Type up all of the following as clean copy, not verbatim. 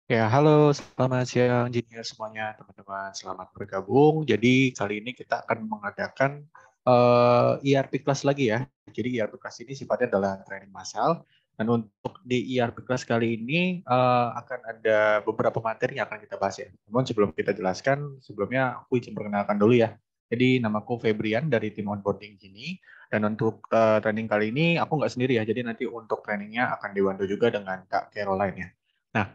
Ya, halo, selamat siang engineer semuanya, teman-teman. Selamat bergabung. Jadi kali ini kita akan mengadakan ERP class lagi ya. Jadi ERP class ini sifatnya adalah training massal. Dan untuk di ERP class kali ini akan ada beberapa materi yang akan kita bahas ya. Namun sebelum kita jelaskan, sebelumnya aku izin perkenalkan dulu ya. Jadi namaku Febrian dari tim onboarding ini. Dan untuk training kali ini aku nggak sendiri ya. Jadi nanti untuk trainingnya akan dibantu juga dengan Kak Caroline ya. Nah,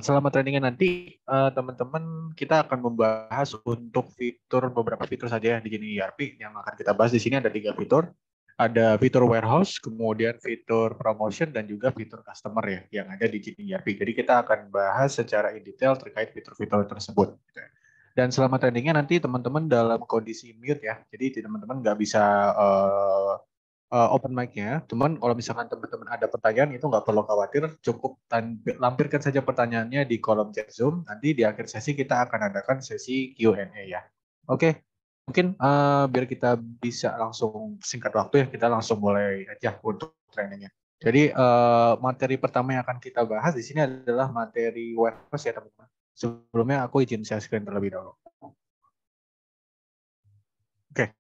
selama trainingnya nanti teman-teman kita akan membahas untuk beberapa fitur saja ya di Genie ERP yang akan kita bahas di sini ada 3 fitur. Ada fitur warehouse, kemudian fitur promotion dan juga fitur customer ya yang ada di Genie ERP. Jadi kita akan bahas secara in detail terkait fitur-fitur tersebut. Gitu ya. Dan selama trainingnya nanti teman-teman dalam kondisi mute ya. Jadi teman-teman nggak bisa open mic-nya. Cuman kalau misalkan teman-teman ada pertanyaan itu nggak perlu khawatir, cukup lampirkan saja pertanyaannya di kolom chat Zoom. Nanti di akhir sesi kita akan adakan sesi Q&A ya. Oke, mungkin biar kita bisa langsung singkat waktu ya, kita langsung mulai aja untuk trainingnya. Jadi materi pertama yang akan kita bahas di sini adalah materi warehouse ya teman-teman. Sebelumnya aku izin share screen terlebih dahulu. Oke,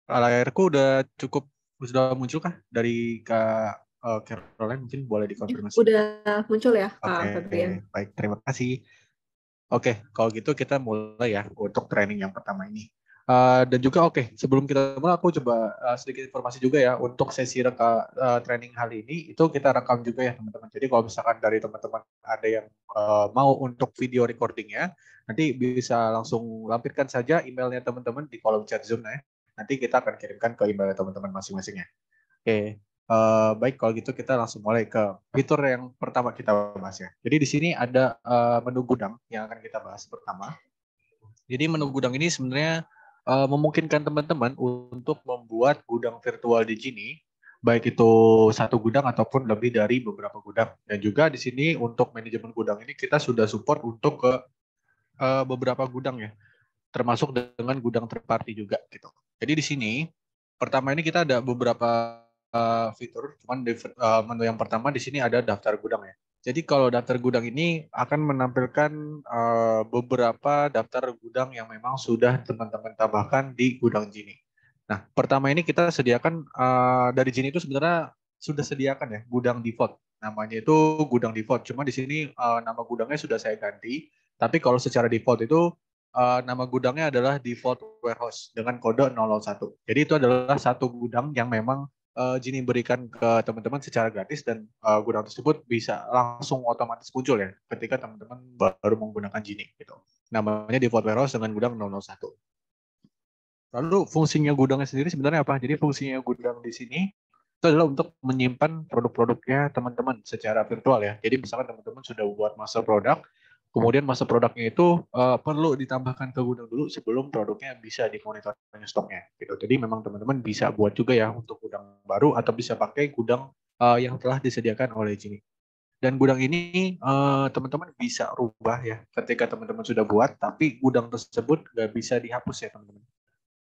layarku udah cukup sudah muncul kah dari Kak Caroline mungkin boleh dikonfirmasi. Udah muncul ya, Kak Oke, Febrian? baik terima kasih. Oke, kalau gitu kita mulai ya untuk training yang pertama ini. Dan juga oke, sebelum kita mulai aku coba sedikit informasi juga ya untuk sesi training kali ini itu kita rekam juga ya teman-teman. Jadi kalau misalkan dari teman-teman ada yang mau untuk video recordingnya, nanti bisa langsung lampirkan saja emailnya teman-teman di kolom chat Zoom ya. Nanti kita akan kirimkan ke email teman-teman masing-masing ya. Oke, baik kalau gitu kita langsung mulai ke fitur yang pertama kita bahas ya. Jadi di sini ada menu gudang yang akan kita bahas pertama. Jadi menu gudang ini sebenarnya memungkinkan teman-teman untuk membuat gudang virtual di Genie, baik itu satu gudang ataupun lebih dari beberapa gudang. Dan juga di sini untuk manajemen gudang ini kita sudah support untuk ke beberapa gudang ya, termasuk dengan gudang third party juga gitu. Jadi di sini pertama ini kita ada beberapa fitur, cuman di menu yang pertama di sini ada daftar gudang ya. Jadi kalau daftar gudang ini akan menampilkan beberapa daftar gudang yang memang sudah teman-teman tambahkan di gudang Gini. Nah, pertama ini kita sediakan dari Gini itu sebenarnya sudah sediakan ya gudang default. Namanya itu gudang default. Cuma di sini nama gudangnya sudah saya ganti. Tapi kalau secara default itu nama gudangnya adalah default warehouse dengan kode 001. Jadi itu adalah satu gudang yang memang Gini berikan ke teman-teman secara gratis dan gudang tersebut bisa langsung otomatis muncul ya ketika teman-teman baru menggunakan Gini gitu. Namanya default warehouse dengan gudang 001. Lalu fungsinya gudangnya sendiri sebenarnya apa? Jadi fungsinya gudang di sini itu adalah untuk menyimpan produk-produknya teman-teman secara virtual ya. Jadi misalkan teman-teman sudah buat master produk, kemudian master produknya itu perlu ditambahkan ke gudang dulu sebelum produknya bisa dimonitoring stoknya. Gitu. Jadi memang teman-teman bisa buat juga ya untuk gudang baru atau bisa pakai gudang yang telah disediakan oleh Gini. Dan gudang ini teman-teman bisa rubah ya ketika teman-teman sudah buat, tapi gudang tersebut nggak bisa dihapus ya teman-teman.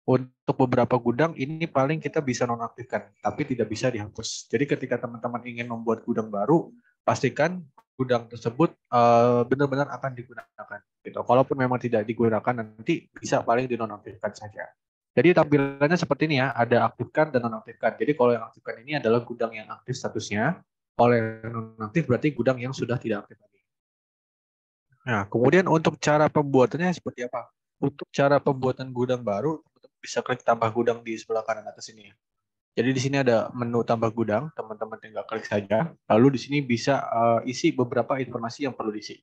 Untuk beberapa gudang ini paling kita bisa nonaktifkan, tapi tidak bisa dihapus. Jadi ketika teman-teman ingin membuat gudang baru, pastikan gudang tersebut benar-benar akan digunakan. Gitu. Kalaupun memang tidak digunakan, nanti bisa paling dinonaktifkan saja. Jadi tampilannya seperti ini ya, ada aktifkan dan nonaktifkan. Jadi kalau yang aktifkan ini adalah gudang yang aktif statusnya, kalau yang nonaktif berarti gudang yang sudah tidak aktif lagi. Nah, kemudian untuk cara pembuatannya seperti apa? Untuk cara pembuatan gudang baru, teman-teman bisa klik tambah gudang di sebelah kanan atas ini. Jadi di sini ada menu tambah gudang, teman-teman tinggal klik saja. Lalu di sini bisa isi beberapa informasi yang perlu diisi.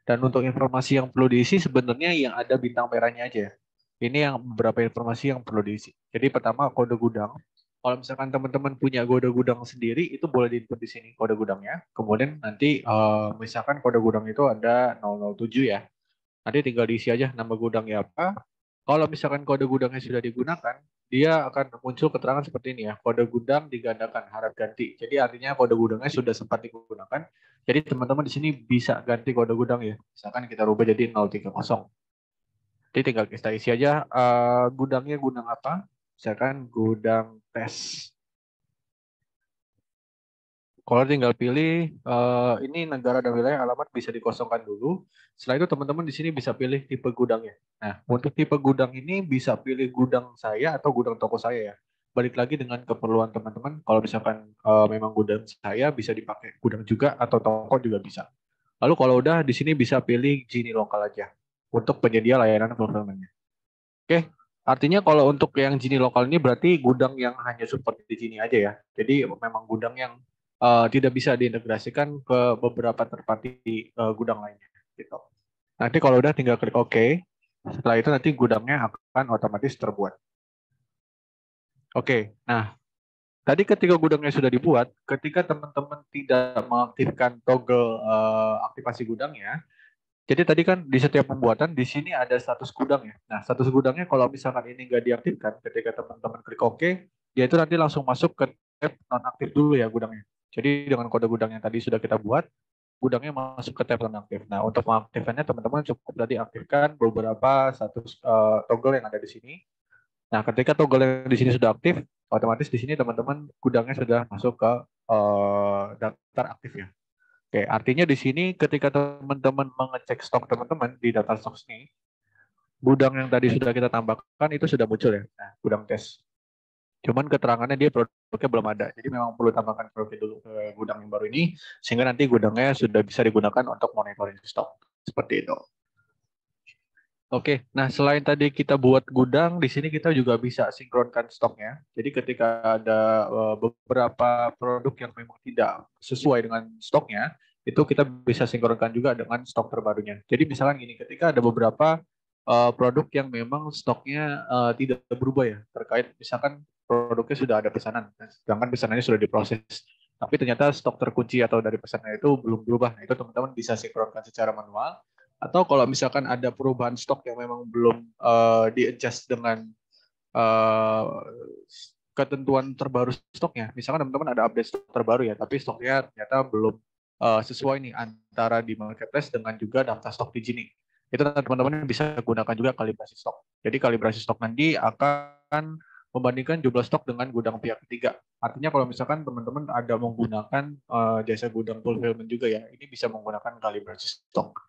Dan untuk informasi yang perlu diisi sebenarnya yang ada bintang merahnya aja. Ini yang beberapa informasi yang perlu diisi. Jadi pertama kode gudang. Kalau misalkan teman-teman punya kode gudang sendiri, itu boleh diinput di sini kode gudangnya. Kemudian nanti misalkan kode gudang itu ada 007 ya. Nanti tinggal diisi aja nama gudangnya apa. Kalau misalkan kode gudangnya sudah digunakan, dia akan muncul keterangan seperti ini ya. Kode gudang digandakan, harap ganti. Jadi artinya kode gudangnya sudah sempat digunakan. Jadi teman-teman di sini bisa ganti kode gudang ya. Misalkan kita rubah jadi 030. Jadi tinggal kita isi aja gudangnya gudang apa. Misalkan gudang tes. Kalau tinggal pilih ini negara dan wilayah alamat bisa dikosongkan dulu. Setelah itu teman-teman di sini bisa pilih tipe gudangnya. Nah, untuk tipe gudang ini bisa pilih gudang saya atau gudang toko saya ya. Balik lagi dengan keperluan teman-teman. Kalau misalkan memang gudang saya bisa dipakai gudang juga atau toko juga bisa. Lalu kalau udah di sini bisa pilih Genie lokal aja untuk penyedia layanan fulfillment-nya. Oke, artinya kalau untuk yang Genie lokal ini berarti gudang yang hanya support di Genie aja ya. Jadi memang gudang yang tidak bisa diintegrasikan ke beberapa third party gudang lainnya gitu. Nanti kalau udah tinggal klik OK. Setelah itu nanti gudangnya akan otomatis terbuat. Oke, nah tadi ketika gudangnya sudah dibuat, ketika teman-teman tidak mengaktifkan toggle aktivasi gudangnya, jadi tadi kan di setiap pembuatan di sini ada status gudang ya. Nah, status gudangnya kalau misalkan ini nggak diaktifkan, ketika teman-teman klik OK, dia itu nanti langsung masuk ke tab nonaktif dulu ya gudangnya. Jadi dengan kode gudang yang tadi sudah kita buat, gudangnya masuk ke tab nonaktif. Nah, untuk mengaktifkannya teman-teman cukup tadi aktifkan beberapa status toggle yang ada di sini. Nah, ketika toggle yang di sini sudah aktif, otomatis di sini teman-teman gudangnya sudah masuk ke daftar aktif ya. Oke, artinya di sini ketika teman-teman mengecek stok teman-teman di data stok ini, gudang yang tadi sudah kita tambahkan itu sudah muncul ya. Nah, gudang tes. Cuman keterangannya dia produknya belum ada. Jadi memang perlu tambahkan produknya dulu ke gudang yang baru ini, sehingga nanti gudangnya sudah bisa digunakan untuk monitoring stok. Seperti itu. Oke, nah selain tadi kita buat gudang, di sini kita juga bisa sinkronkan stoknya. Jadi ketika ada beberapa produk yang memang tidak sesuai dengan stoknya, itu kita bisa sinkronkan juga dengan stok terbarunya. Jadi misalnya gini, ketika ada beberapa produk yang memang stoknya tidak berubah ya, terkait misalkan produknya sudah ada pesanan, sedangkan pesanannya sudah diproses, tapi ternyata stok terkunci atau dari pesanan itu belum berubah. Nah, itu teman-teman bisa sinkronkan secara manual. Atau kalau misalkan ada perubahan stok yang memang belum di-adjust dengan uh, ketentuan terbaru stoknya. Misalkan teman-teman ada update stok terbaru ya, tapi stoknya ternyata belum sesuai nih antara di marketplace dengan juga daftar stok di Genie. Itu teman-teman bisa gunakan juga kalibrasi stok. Jadi kalibrasi stok nanti akan membandingkan jumlah stok dengan gudang pihak ketiga. Artinya kalau misalkan teman-teman ada menggunakan jasa gudang fulfillment juga ya, ini bisa menggunakan kalibrasi stok.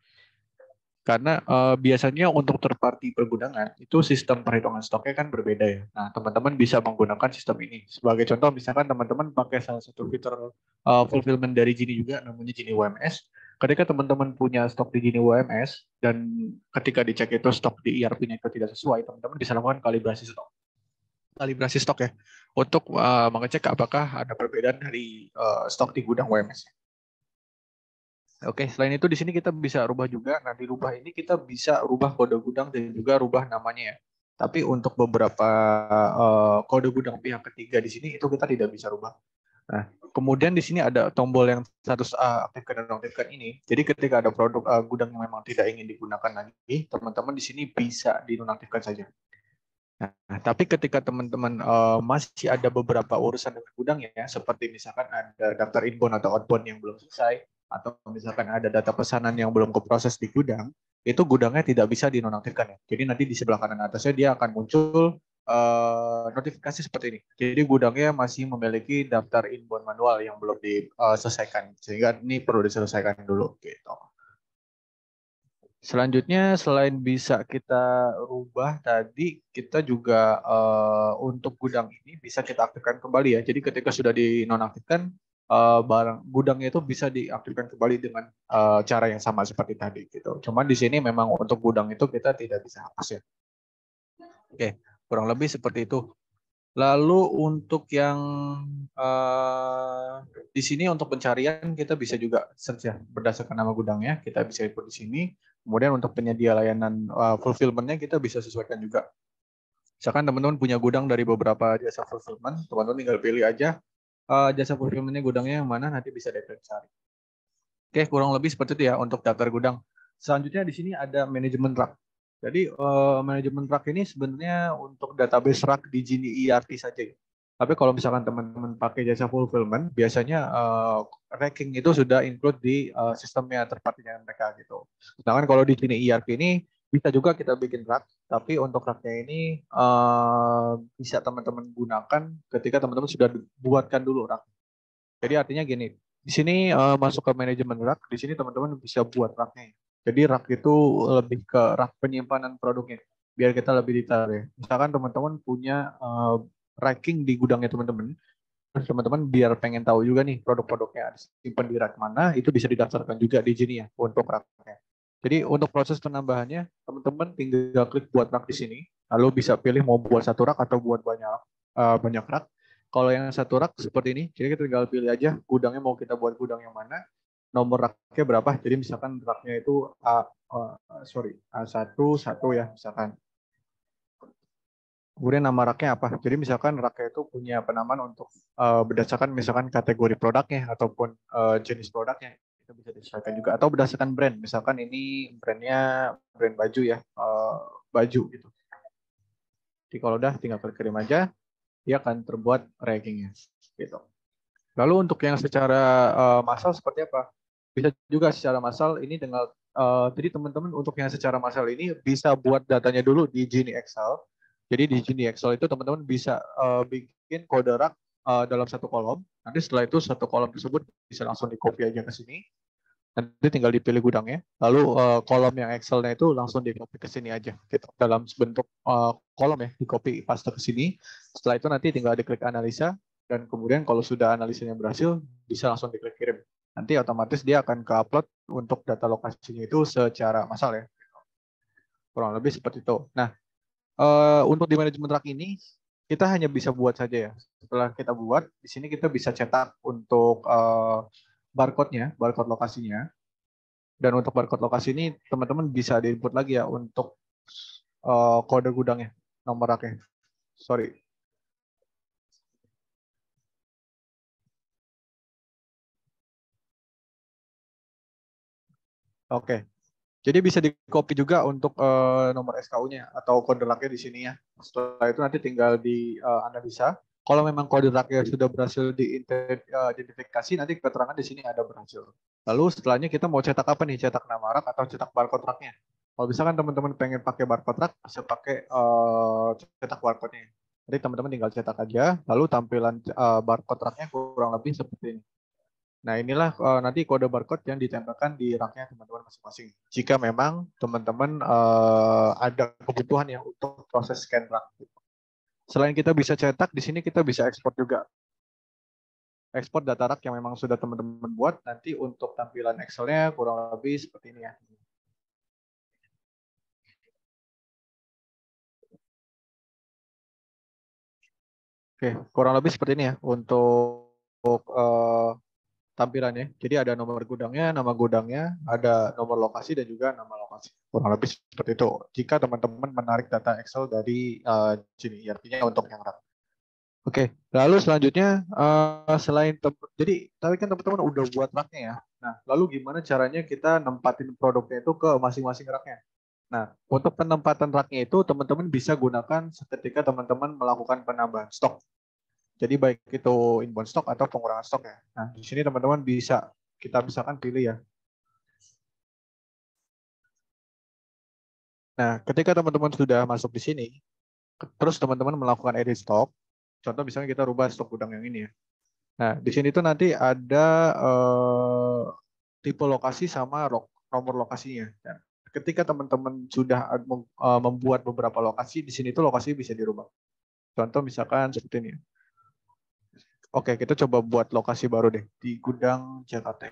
Karena biasanya untuk third party pergudangan itu sistem perhitungan stoknya kan berbeda ya. Nah, teman-teman bisa menggunakan sistem ini. Sebagai contoh, misalkan teman-teman pakai salah satu fitur fulfillment dari Genie juga, namanya Genie WMS. Ketika teman-teman punya stok di Genie WMS dan ketika dicek itu stok di ERP-nya itu tidak sesuai, teman-teman bisa lakukan kalibrasi stok. Kalibrasi stok ya, untuk mengecek apakah ada perbedaan dari stok di gudang WMS. Oke, selain itu di sini kita bisa rubah juga. Nah, di rubah ini kita bisa rubah kode gudang dan juga rubah namanya ya. Tapi untuk beberapa kode gudang pihak ketiga di sini itu kita tidak bisa rubah. Nah, kemudian di sini ada tombol yang status aktifkan dan nonaktifkan ini. Jadi ketika ada produk gudang yang memang tidak ingin digunakan lagi, teman-teman di sini bisa dinonaktifkan saja. Nah, tapi ketika teman-teman masih ada beberapa urusan dengan gudang ya, seperti misalkan ada daftar inbound atau outbound yang belum selesai, atau misalkan ada data pesanan yang belum keproses di gudang, itu gudangnya tidak bisa dinonaktifkan ya. Jadi nanti di sebelah kanan atasnya dia akan muncul notifikasi seperti ini. Jadi gudangnya masih memiliki daftar inbound manual yang belum diselesaikan, sehingga ini perlu diselesaikan dulu gitu. Selanjutnya, selain bisa kita rubah tadi, kita juga untuk gudang ini bisa kita aktifkan kembali ya. Jadi ketika sudah dinonaktifkan, barang gudangnya itu bisa diaktifkan kembali dengan cara yang sama seperti tadi gitu. Cuman di sini memang untuk gudang itu kita tidak bisa hapus ya. Oke, kurang lebih seperti itu. Lalu untuk yang di sini untuk pencarian kita bisa juga search ya berdasarkan nama gudangnya, kita bisa input di sini. Kemudian untuk penyedia layanan fulfillment-nya kita bisa sesuaikan juga. Misalkan teman-teman punya gudang dari beberapa jasa fulfillment, teman-teman tinggal pilih aja jasa fulfillment-nya gudangnya yang mana, nanti bisa cari. Oke, kurang lebih seperti itu ya untuk daftar gudang. Selanjutnya di sini ada manajemen rak. Jadi manajemen rak ini sebenarnya untuk database rak di Genie ERP saja. Tapi kalau misalkan teman-teman pakai jasa fulfillment, biasanya racking itu sudah include di sistemnya terpartinya mereka gitu. Sedangkan kalau di Genie ERP ini bisa juga kita bikin rak, tapi untuk raknya ini bisa teman-teman gunakan ketika teman-teman sudah buatkan dulu rak. Jadi artinya gini, Di sini masuk ke manajemen rak. Di sini teman-teman bisa buat raknya. Jadi rak itu lebih ke rak penyimpanan produknya. Biar kita lebih detail ya. Misalkan teman-teman punya racking di gudangnya teman-teman. Terus teman-teman biar pengen tahu juga nih produk-produknya disimpan di rak mana, itu bisa didaftarkan juga di sini ya untuk raknya. Jadi untuk proses penambahannya, teman-teman tinggal klik buat rak di sini, lalu bisa pilih mau buat satu rak atau buat banyak rak. Kalau yang satu rak seperti ini, jadi kita tinggal pilih aja gudangnya mau kita buat gudang yang mana, nomor raknya berapa. Jadi misalkan raknya itu A1 1 ya misalkan. Kemudian nama raknya apa? Jadi misalkan raknya itu punya penamaan untuk berdasarkan misalkan kategori produknya ataupun jenis produknya itu bisa disesuaikan juga atau berdasarkan brand. Misalkan ini brandnya brand baju ya, baju gitu. Jadi kalau udah tinggal kirim aja, dia akan terbuat rankingnya gitu. Lalu untuk yang secara massal seperti apa? Bisa juga secara massal ini dengan jadi teman-teman untuk yang secara massal ini bisa buat datanya dulu di Gini Excel. Jadi di Gini Excel itu teman-teman bisa bikin kode rak dalam satu kolom. Nanti setelah itu satu kolom tersebut bisa langsung di copy aja ke sini. Nanti tinggal dipilih gudangnya. Lalu kolom yang Excel-nya itu langsung di copy ke sini aja. Gitu. Dalam bentuk kolom ya, di copy paste ke sini. Setelah itu nanti tinggal diklik analisa. Dan kemudian kalau sudah analisanya berhasil, bisa langsung diklik kirim. Nanti otomatis dia akan ke-upload untuk data lokasinya itu secara massal ya. Kurang lebih seperti itu. Nah, untuk di manajemen rak ini, kita hanya bisa buat saja ya. Setelah kita buat, di sini kita bisa cetak untuk barcode-nya, barcode lokasinya. Dan untuk barcode lokasi ini, teman-teman bisa di-input lagi ya untuk kode gudangnya, nomor raknya. Sorry. Oke. Jadi bisa di-copy juga untuk nomor SKU-nya atau kode raknya di sini ya. Setelah itu nanti tinggal di analisa. Kalau memang kode raknya sudah berhasil diidentifikasi, nanti keterangan di sini ada berhasil. Lalu setelahnya kita mau cetak apa nih? Cetak nama rak atau cetak barcode raknya? Kalau misalkan teman-teman pengen pakai barcode rak, bisa pakai cetak barcode-nya. Jadi teman-teman tinggal cetak aja, lalu tampilan barcode raknya kurang lebih seperti ini. Nah, inilah nanti kode barcode yang ditempelkan di raknya teman-teman masing-masing. Jika memang teman-teman ada kebutuhan ya untuk proses scan rak. Selain kita bisa cetak, di sini kita bisa ekspor juga. Ekspor data rak yang memang sudah teman-teman buat, nanti untuk tampilan Excel-nya kurang lebih seperti ini ya. Oke, kurang lebih seperti ini ya untuk tampilannya. Jadi ada nomor gudangnya, nama gudangnya, ada nomor lokasi dan juga nama lokasi. Kurang lebih seperti itu. Jika teman-teman menarik data Excel dari sini, artinya untuk yang rak. Oke, lalu selanjutnya jadi tapi kan teman-teman udah buat raknya ya. Nah, lalu gimana caranya kita nempatin produknya itu ke masing-masing raknya? Nah, untuk penempatan raknya itu teman-teman bisa gunakan ketika teman-teman melakukan penambahan stok. Jadi baik itu inbound stok atau pengurangan stok ya. Nah, di sini teman-teman bisa kita misalkan pilih ya. Nah, ketika teman-teman sudah masuk di sini, terus teman-teman melakukan edit stok, contoh misalnya kita rubah stok gudang yang ini ya. Nah, di sini tuh nanti ada tipe lokasi sama nomor lokasinya. Dan ketika teman-teman sudah membuat beberapa lokasi, di sini tuh lokasi bisa dirubah. Contoh misalkan seperti ini. Oke, kita coba buat lokasi baru deh di gudang Jakarta.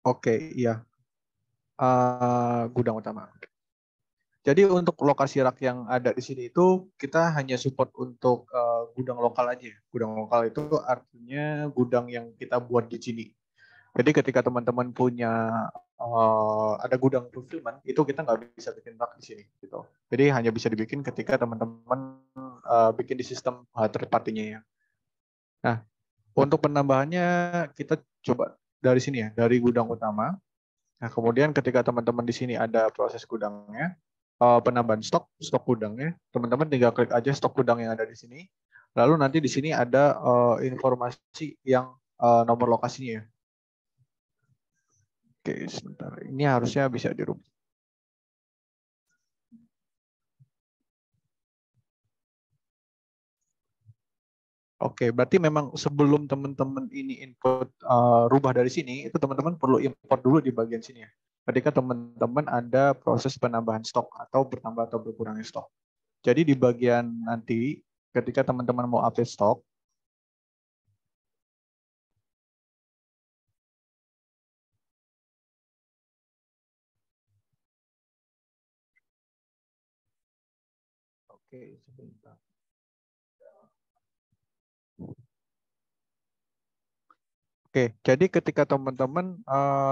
Oke, iya. Gudang utama. Jadi untuk lokasi rak yang ada di sini itu kita hanya support untuk gudang lokal aja. Gudang lokal itu artinya gudang yang kita buat di sini. Jadi ketika teman-teman punya ada gudang fulfillment, itu kita nggak bisa bikin rak di sini. Gitu. Jadi hanya bisa dibikin ketika teman-teman bikin di sistem third party-nya ya. Nah, untuk penambahannya kita coba dari sini ya, dari gudang utama. Nah, kemudian ketika teman-teman di sini ada proses gudangnya, penambahan stok gudangnya, teman-teman tinggal klik aja stok gudang yang ada di sini. Lalu nanti di sini ada informasi yang nomor lokasinya ya. Oke, sebentar. Ini harusnya bisa dirubah. Oke, berarti memang sebelum teman-teman ini input rubah dari sini, itu teman-teman perlu import dulu di bagian sini ya. Ketika teman-teman ada proses penambahan stok atau bertambah atau berkurangnya stok. Jadi di bagian nanti, ketika teman-teman mau update stok, oke, sebentar. Oke, jadi ketika teman-teman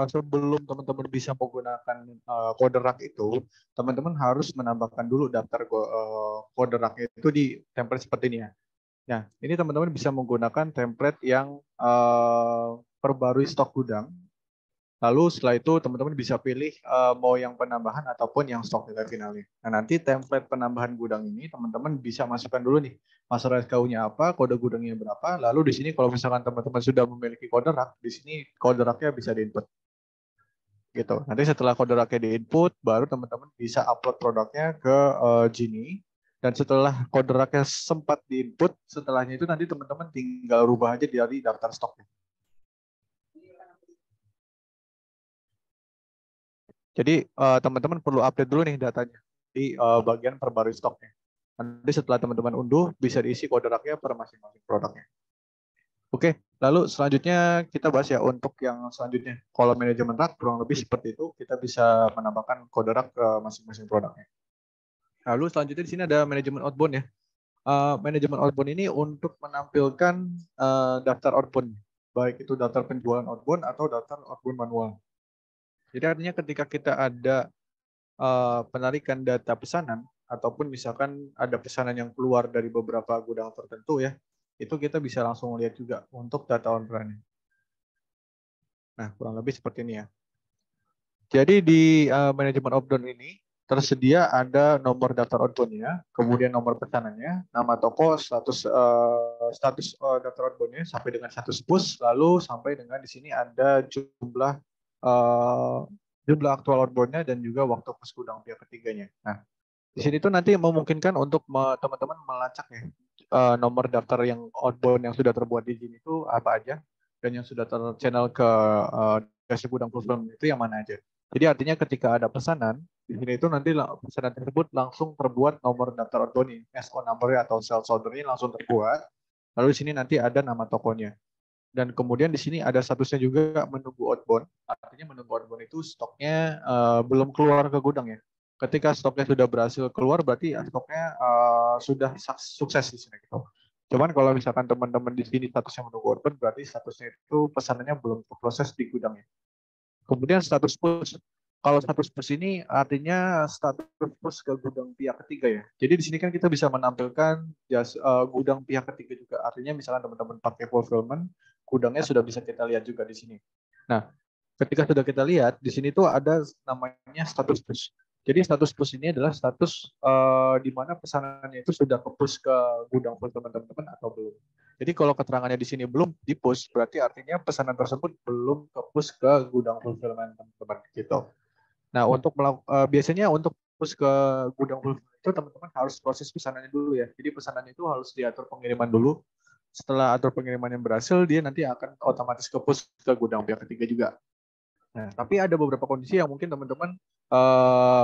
sebelum teman-teman bisa menggunakan kode rak itu, teman-teman harus menambahkan dulu daftar kode rak itu di template seperti ini ya. Nah, ini teman-teman bisa menggunakan template yang perbarui stok gudang. Lalu setelah itu teman-teman bisa pilih mau yang penambahan ataupun yang stok nilai finalnya. Nah, nanti template penambahan gudang ini teman-teman bisa masukkan dulu nih. Master SKU-nya apa, kode gudangnya berapa. Lalu di sini kalau misalkan teman-teman sudah memiliki kode rak, di sini kode raknya bisa diinput. Gitu. Nanti setelah kode raknya diinput, baru teman-teman bisa upload produknya ke Genie. Dan setelah kode raknya sempat diinput, setelahnya itu nanti teman-teman tinggal rubah aja dari daftar stoknya. Jadi teman-teman perlu update dulu nih datanya di bagian perbarui stoknya. Nanti setelah teman-teman unduh, bisa diisi kode raknya per masing-masing produknya. Oke, lalu selanjutnya kita bahas ya untuk yang selanjutnya. Kalau manajemen rak kurang lebih seperti itu, kita bisa menambahkan kode rak ke masing-masing produknya. Lalu selanjutnya di sini ada manajemen outbound ya. Manajemen outbound ini untuk menampilkan daftar outbound, baik itu daftar penjualan outbound atau daftar outbound manual. Jadi artinya ketika kita ada penarikan data pesanan ataupun misalkan ada pesanan yang keluar dari beberapa gudang tertentu ya, itu kita bisa langsung lihat juga untuk data orderannya. Nah, kurang lebih seperti ini ya. Jadi di manajemen outbound ini tersedia ada nomor daftar outbound-nya, kemudian nomor pesanannya, nama toko, daftar outbound-nya sampai dengan status push, lalu sampai dengan di sini ada uh, jumlah aktual outbound-nya dan juga waktu push gudang pihak ketiganya. Nah, di sini tuh nanti memungkinkan untuk teman-teman melacak ya nomor daftar yang outbound yang sudah terbuat di sini itu apa aja dan yang sudah terchannel ke dashboard gudang fulfillment itu yang mana aja. Jadi artinya ketika ada pesanan di sini itu nanti pesanan tersebut langsung terbuat nomor daftar outbound ini, SO number atau sales order ini langsung terbuat. Lalu di sini nanti ada nama tokonya. Dan kemudian di sini ada statusnya juga menunggu outbound. Artinya menunggu outbound itu stoknya belum keluar ke gudang ya. Ketika stoknya sudah berhasil keluar, berarti stoknya sudah sukses di sini. Gitu. Cuman kalau misalkan teman-teman di sini statusnya menunggu outbound, berarti statusnya itu pesanannya belum proses di gudangnya. Kemudian status push. Kalau status push ini artinya status push ke gudang pihak ketiga ya. Jadi di sini kan kita bisa menampilkan gudang pihak ketiga juga. Artinya misalkan teman-teman pakai fulfillment, gudangnya sudah bisa kita lihat juga di sini. Nah, ketika sudah kita lihat, di sini tuh ada namanya status push. Jadi status push ini adalah status di mana pesanannya itu sudah ke-push ke gudang fulfillment teman-teman atau belum. Jadi kalau keterangannya di sini belum di-push, berarti artinya pesanan tersebut belum ke-push ke gudang fulfillment teman-teman gitu. Nah, untuk biasanya untuk push ke gudang fulfillment itu teman-teman harus proses pesanannya dulu ya. Jadi pesanannya itu harus diatur pengiriman dulu. Setelah atur pengiriman yang berhasil, dia nanti akan otomatis ke-push ke gudang pihak ketiga juga. Nah, tapi ada beberapa kondisi yang mungkin teman-teman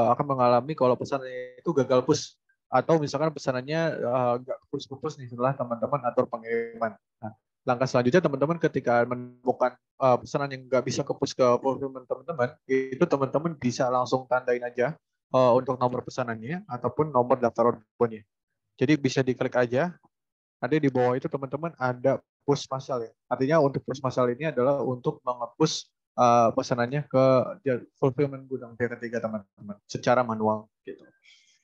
akan mengalami kalau pesanannya itu gagal push atau misalkan pesanannya nggak push nih setelah teman-teman atur pengiriman. Nah, langkah selanjutnya teman-teman ketika menemukan pesanan yang nggak bisa ke push ke fulfillment teman-teman, itu teman-teman bisa langsung tandain aja untuk nomor pesanannya ataupun nomor daftar ordernya. Jadi bisa diklik aja. Nanti di bawah itu teman-teman ada push massal ya. Artinya untuk push massal ini adalah untuk mengepush pesanannya ke fulfillment gudang pihak ketiga teman-teman secara manual gitu.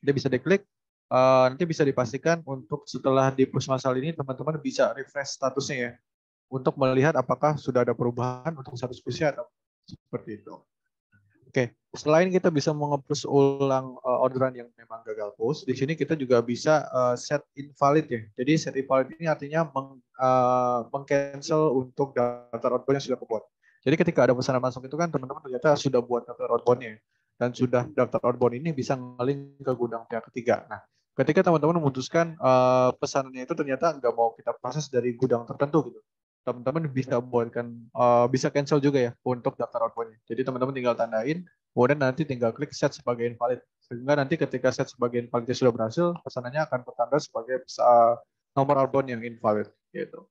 Jadi bisa diklik, nanti bisa dipastikan untuk setelah di push massal ini teman-teman bisa refresh statusnya ya untuk melihat apakah sudah ada perubahan untuk status push-nya atau seperti itu. Oke, selain kita bisa menge-push ulang orderan yang memang gagal push, di sini kita juga bisa set invalid ya. Jadi set invalid ini artinya meng-cancel untuk daftar outbound yang sudah kebuat. Jadi ketika ada pesanan masuk itu kan teman-teman ternyata sudah buat daftar outbound-nya dan sudah daftar outbound ini bisa nge-link ke gudang pihak ketiga. Nah, ketika teman-teman memutuskan pesanannya itu ternyata nggak mau kita proses dari gudang tertentu gitu, teman-teman bisa buatkan bisa cancel juga ya untuk daftar outbound-nya. Jadi teman-teman tinggal tandain, kemudian nanti tinggal klik set sebagai invalid. Sehingga nanti ketika set sebagai invalid sudah berhasil, pesanannya akan bertanda sebagai nomor outbound yang invalid gitu.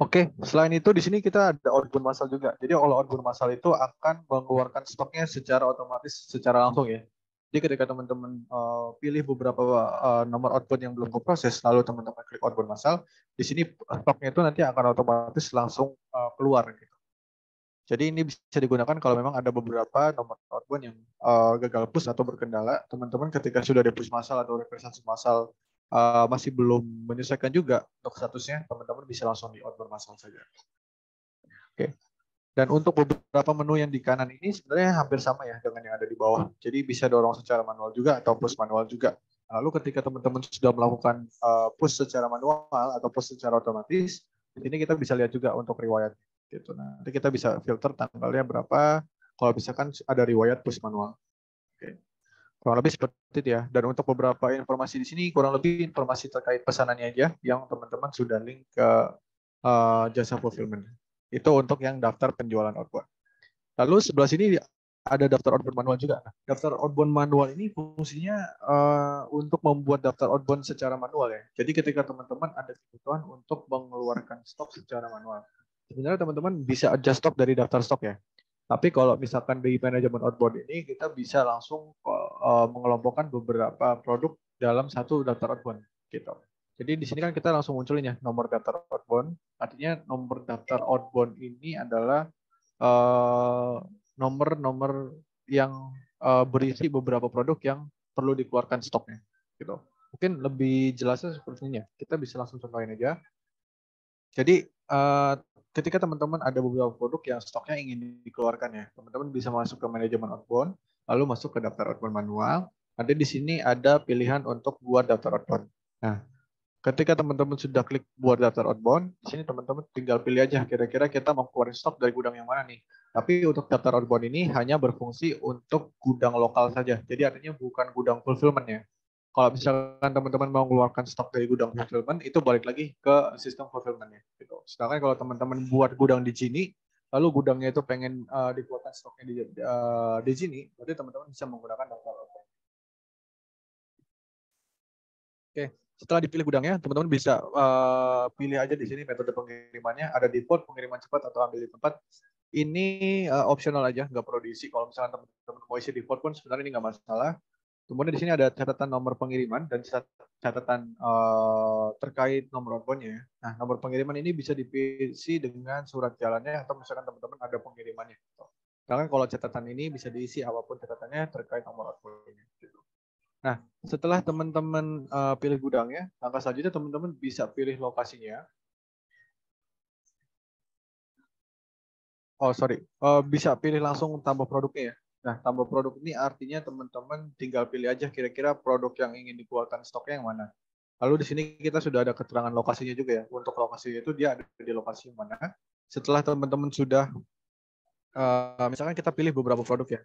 Oke, selain itu di sini kita ada outbound massal juga. Jadi kalau outbound massal itu akan mengeluarkan stoknya secara otomatis, secara langsung ya. Jadi ketika teman-teman pilih beberapa nomor outbound yang belum diproses, lalu teman-teman klik outbound massal, di sini stoknya itu nanti akan otomatis langsung keluar gitu. Jadi ini bisa digunakan kalau memang ada beberapa nomor outbound yang gagal push atau berkendala. Teman-teman ketika sudah di push massal atau reversasi massal masih belum menyesuaikan juga untuk statusnya, teman-teman bisa langsung di outbound massal saja. Oke. Dan untuk beberapa menu yang di kanan ini sebenarnya hampir sama ya dengan yang ada di bawah. Jadi bisa dorong secara manual juga atau push manual juga. Lalu ketika teman-teman sudah melakukan push secara manual atau push secara otomatis, di sini kita bisa lihat juga untuk riwayat. Gitu. Nanti kita bisa filter tanggalnya berapa. Kalau misalkan ada riwayat push manual. Oke. Kurang lebih seperti itu ya. Dan untuk beberapa informasi di sini kurang lebih informasi terkait pesanannya aja yang teman-teman sudah link ke jasa fulfillment. Itu untuk yang daftar penjualan outbound. Lalu sebelah sini ada daftar outbound manual juga. Nah, daftar outbound manual ini fungsinya untuk membuat daftar outbound secara manual ya. Jadi ketika teman-teman ada kebutuhan untuk mengeluarkan stok secara manual, sebenarnya teman-teman bisa adjust stok dari daftar stok ya. Tapi kalau misalkan di manajemen outbound ini kita bisa langsung mengelompokkan beberapa produk dalam satu daftar outbound gitu. Jadi di sini kan kita langsung munculin ya nomor daftar outbound. Artinya nomor daftar outbound ini adalah nomor-nomor yang berisi beberapa produk yang perlu dikeluarkan stoknya gitu. Mungkin lebih jelasnya seperti ini ya. Kita bisa langsung contohin aja. Jadi ketika teman-teman ada beberapa produk yang stoknya ingin dikeluarkan ya, teman-teman bisa masuk ke manajemen outbound, lalu masuk ke daftar outbound manual. Nanti di sini ada pilihan untuk buat daftar outbound. Nah, ketika teman-teman sudah klik buat daftar outbound, di sini teman-teman tinggal pilih aja kira-kira kita mau keluarin stok dari gudang yang mana nih. Tapi untuk daftar outbound ini hanya berfungsi untuk gudang lokal saja. Jadi artinya bukan gudang fulfillment ya. Kalau misalkan teman-teman mau mengeluarkan stok dari gudang fulfillment, itu balik lagi ke sistem fulfillment-nya. Gitu. Sedangkan kalau teman-teman buat gudang di sini, lalu gudangnya itu pengen dikeluarkan stoknya di sini, berarti teman-teman bisa menggunakan daftar outbound. Oke, setelah dipilih gudangnya, teman-teman bisa pilih aja di sini metode pengirimannya, ada default, pengiriman cepat, atau ambil di tempat. Ini optional aja, nggak perlu diisi. Kalau misalnya teman-teman mau isi default pun sebenarnya ini nggak masalah. Kemudian di sini ada catatan nomor pengiriman dan catatan terkait nomor outbound-nya. Nah, nomor pengiriman ini bisa diisi dengan surat jalannya atau misalkan teman-teman ada pengirimannya. Karena kalau catatan ini bisa diisi apapun catatannya terkait nomor outbound-nya. Nah, setelah teman-teman pilih gudangnya, langkah selanjutnya teman-teman bisa pilih lokasinya. Oh, sorry. Bisa pilih langsung tambah produknya ya. Nah, tambah produk ini artinya teman-teman tinggal pilih aja kira-kira produk yang ingin dikeluarkan stoknya yang mana. Lalu di sini kita sudah ada keterangan lokasinya juga ya. Untuk lokasinya itu dia ada di lokasi yang mana. Setelah teman-teman sudah, misalkan kita pilih beberapa produk ya.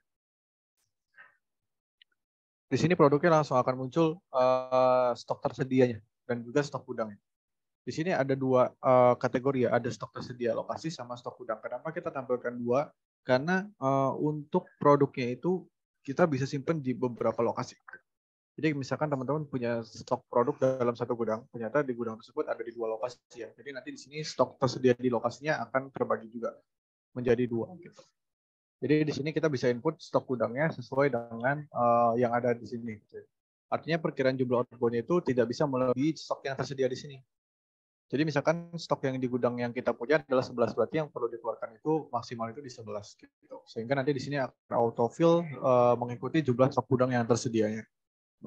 Di sini produknya langsung akan muncul stok tersedianya dan juga stok gudangnya. Di sini ada dua kategori ya, ada stok tersedia lokasi sama stok gudang. Kenapa kita tampilkan dua? Karena untuk produknya itu kita bisa simpan di beberapa lokasi. Jadi misalkan teman-teman punya stok produk dalam satu gudang, ternyata di gudang tersebut ada di dua lokasi ya. Jadi nanti di sini stok tersedia di lokasinya akan terbagi juga menjadi dua gitu. Jadi di sini kita bisa input stok gudangnya sesuai dengan yang ada di sini. Artinya perkiraan jumlah outbound itu tidak bisa melebihi stok yang tersedia di sini. Jadi misalkan stok yang di gudang yang kita punya adalah 11, berarti yang perlu dikeluarkan itu maksimal itu di 11 gitu. Sehingga nanti di sini akan autofill mengikuti jumlah stok gudang yang tersedianya.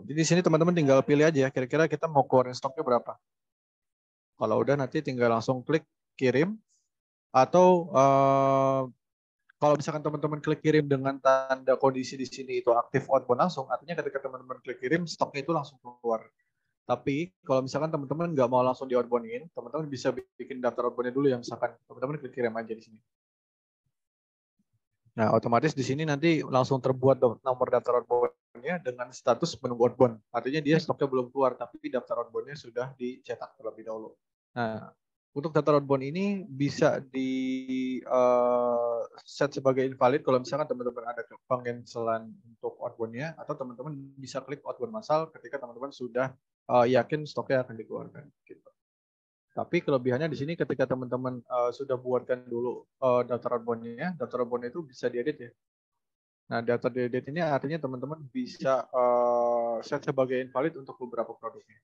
Jadi di sini teman-teman tinggal pilih aja ya, kira-kira kita mau keluarin stoknya berapa. Kalau udah nanti tinggal langsung klik kirim atau kalau misalkan teman-teman klik kirim dengan tanda kondisi di sini itu aktif outbound langsung, artinya ketika teman-teman klik kirim stoknya itu langsung keluar. Tapi kalau misalkan teman-teman nggak mau langsung di outboundin, teman-teman bisa bikin daftar outboundnya dulu yang misalkan teman-teman klik kirim aja di sini. Nah, otomatis di sini nanti langsung terbuat nomor daftar outbound-nya dengan status menunggu outbound. Artinya dia stoknya belum keluar, tapi daftar outbound-nya sudah dicetak terlebih dahulu. Nah, untuk daftar outbound ini bisa di set sebagai invalid kalau misalkan teman-teman ada pencancelan untuk outbound-nya, atau teman-teman bisa klik outbound massal ketika teman-teman sudah yakin stoknya akan dikeluarkan. Gitu. Tapi kelebihannya di sini ketika teman-teman sudah buatkan dulu daftar outbound-nya, daftar outbound itu bisa diedit ya. Nah, daftar diedit ini artinya teman-teman bisa set sebagai invalid untuk beberapa produknya.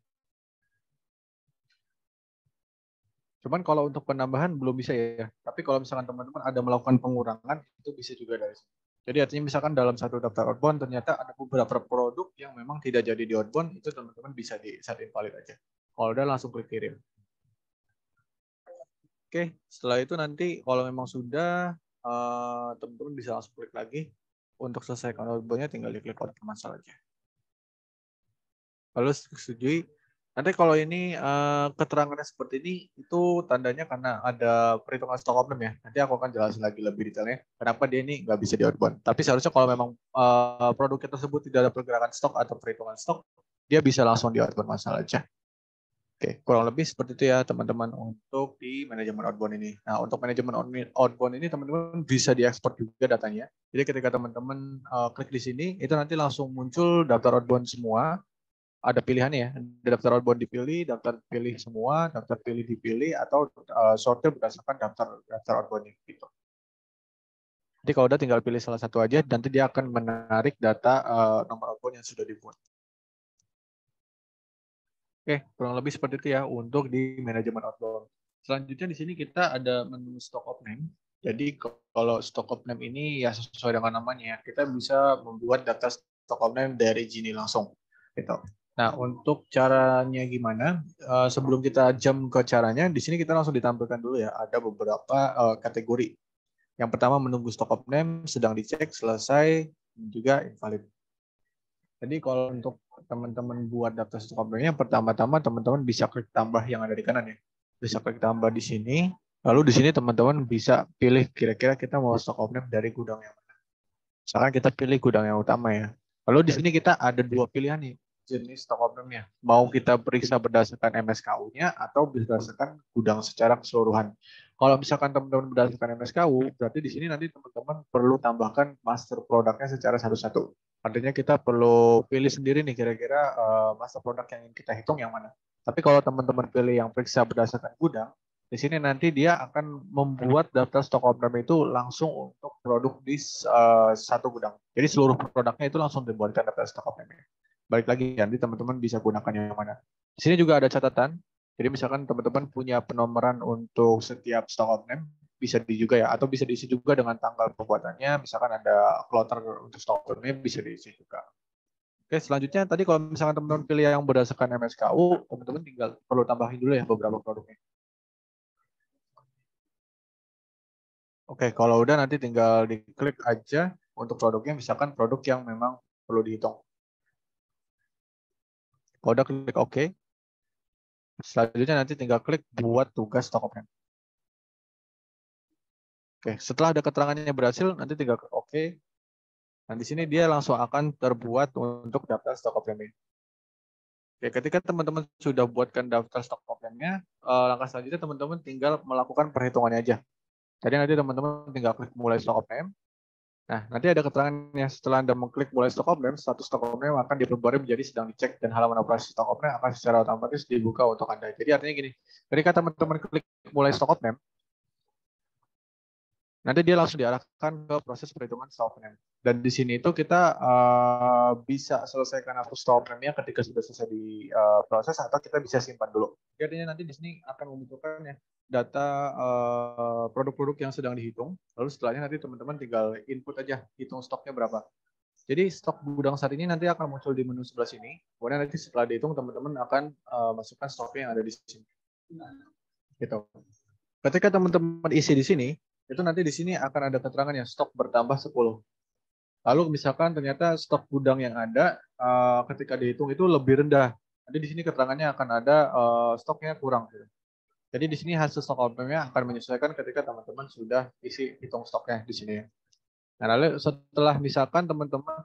Cuman kalau untuk penambahan belum bisa ya. Tapi kalau misalkan teman-teman ada melakukan pengurangan, itu bisa juga dari sini. Jadi artinya misalkan dalam satu daftar outbound ternyata ada beberapa produk yang memang tidak jadi di outbound, itu teman-teman bisa di set invalid aja. Kalau udah langsung klik kirim. Oke, setelah itu nanti kalau memang sudah, teman-teman bisa langsung klik lagi. Untuk selesaikan outbound-nya tinggal diklik outbound massal aja. Lalu setujui. Nanti kalau ini keterangannya seperti ini, itu tandanya karena ada perhitungan stock option ya. Nanti aku akan jelasin lagi lebih detailnya. Kenapa dia ini nggak bisa di outbound. Tapi seharusnya kalau memang produknya tersebut tidak ada pergerakan stok atau perhitungan stok, dia bisa langsung di outbound massal aja. Oke, kurang lebih seperti itu ya teman-teman untuk di manajemen outbound ini. Nah, untuk manajemen outbound ini teman-teman bisa diekspor juga datanya. Jadi ketika teman-teman klik di sini, itu nanti langsung muncul daftar outbound semua. Ada pilihannya ya, daftar outbound dipilih, daftar pilih semua, daftar pilih dipilih, atau sortir berdasarkan daftar outbound gitu. Jadi kalau udah tinggal pilih salah satu aja, nanti dia akan menarik data nomor outbound yang sudah dibuat. Oke, kurang lebih seperti itu ya untuk di manajemen outbound. Selanjutnya di sini kita ada menu stock of name. Jadi kalau stock of name ini ya sesuai dengan namanya, kita bisa membuat data stock of name dari Gini langsung. Gitu. Nah, untuk caranya gimana? Sebelum kita jump ke caranya, di sini kita langsung ditampilkan dulu ya. Ada beberapa kategori. Yang pertama menunggu stock of name, sedang dicek, selesai, juga invalid. Jadi kalau untuk teman-teman buat daftar stok optionnya, pertama-tama teman-teman bisa klik tambah yang ada di kanan ya. Bisa klik tambah di sini. Lalu di sini teman-teman bisa pilih kira-kira kita mau stok option dari gudang yang mana. Misalkan kita pilih gudang yang utama ya. Lalu di sini kita ada dua pilihan nih jenis stok optionnya. Mau kita periksa berdasarkan MSKU-nya atau berdasarkan gudang secara keseluruhan. Kalau misalkan teman-teman berdasarkan MSKU, berarti di sini nanti teman-teman perlu tambahkan master produknya secara satu-satu. Artinya kita perlu pilih sendiri nih kira-kira master produk yang ingin kita hitung yang mana. Tapi kalau teman-teman pilih yang periksa berdasarkan gudang, di sini nanti dia akan membuat daftar stok option itu langsung untuk produk di satu gudang. Jadi seluruh produknya itu langsung dibuatkan daftar stok option. Balik lagi nanti teman-teman bisa gunakan yang mana. Di sini juga ada catatan. Jadi misalkan teman-teman punya penomoran untuk setiap stock option, bisa di juga ya, atau bisa diisi juga dengan tanggal pembuatannya. Misalkan ada kloter untuk stock option bisa diisi juga. Oke, selanjutnya tadi kalau misalkan teman-teman pilih yang berdasarkan MSKU, teman-teman tinggal perlu tambahin dulu ya beberapa produknya. Oke, kalau udah nanti tinggal diklik aja untuk produknya, misalkan produk yang memang perlu dihitung. Kalau udah klik OK, selanjutnya nanti tinggal klik buat tugas stock option. Oke, setelah ada keterangannya berhasil, nanti tinggal klik OK. Nah, di sini dia langsung akan terbuat untuk daftar stock option. Oke, ketika teman-teman sudah buatkan daftar stock option-nya, langkah selanjutnya teman-teman tinggal melakukan perhitungannya aja. Jadi nanti teman-teman tinggal klik mulai stock option. Nah, nanti ada keterangannya setelah Anda mengklik mulai stock option, status stock option akan diperbarui menjadi sedang dicek dan halaman operasi stock option akan secara otomatis dibuka untuk Anda. Jadi artinya gini, ketika teman-teman klik mulai stock option, nanti dia langsung diarahkan ke proses perhitungan stock option. Dan di sini itu kita bisa selesaikan hapus stock option-nya ketika sudah selesai di proses, atau kita bisa simpan dulu. Jadi artinya nanti di sini akan membutuhkan ya data produk-produk yang sedang dihitung. Lalu setelahnya nanti teman-teman tinggal input aja, hitung stoknya berapa. Jadi stok gudang saat ini nanti akan muncul di menu sebelah sini. Kemudian nanti setelah dihitung teman-teman akan masukkan stoknya yang ada di sini. Gitu. Ketika teman-teman isi di sini, itu nanti di sini akan ada keterangannya stok bertambah 10. Lalu misalkan ternyata stok gudang yang ada ketika dihitung itu lebih rendah. Nanti di sini keterangannya akan ada stoknya kurang. Jadi di sini hasil stok optionnya akan menyesuaikan ketika teman-teman sudah isi hitung stoknya di sini. Nah, lalu setelah misalkan teman-teman,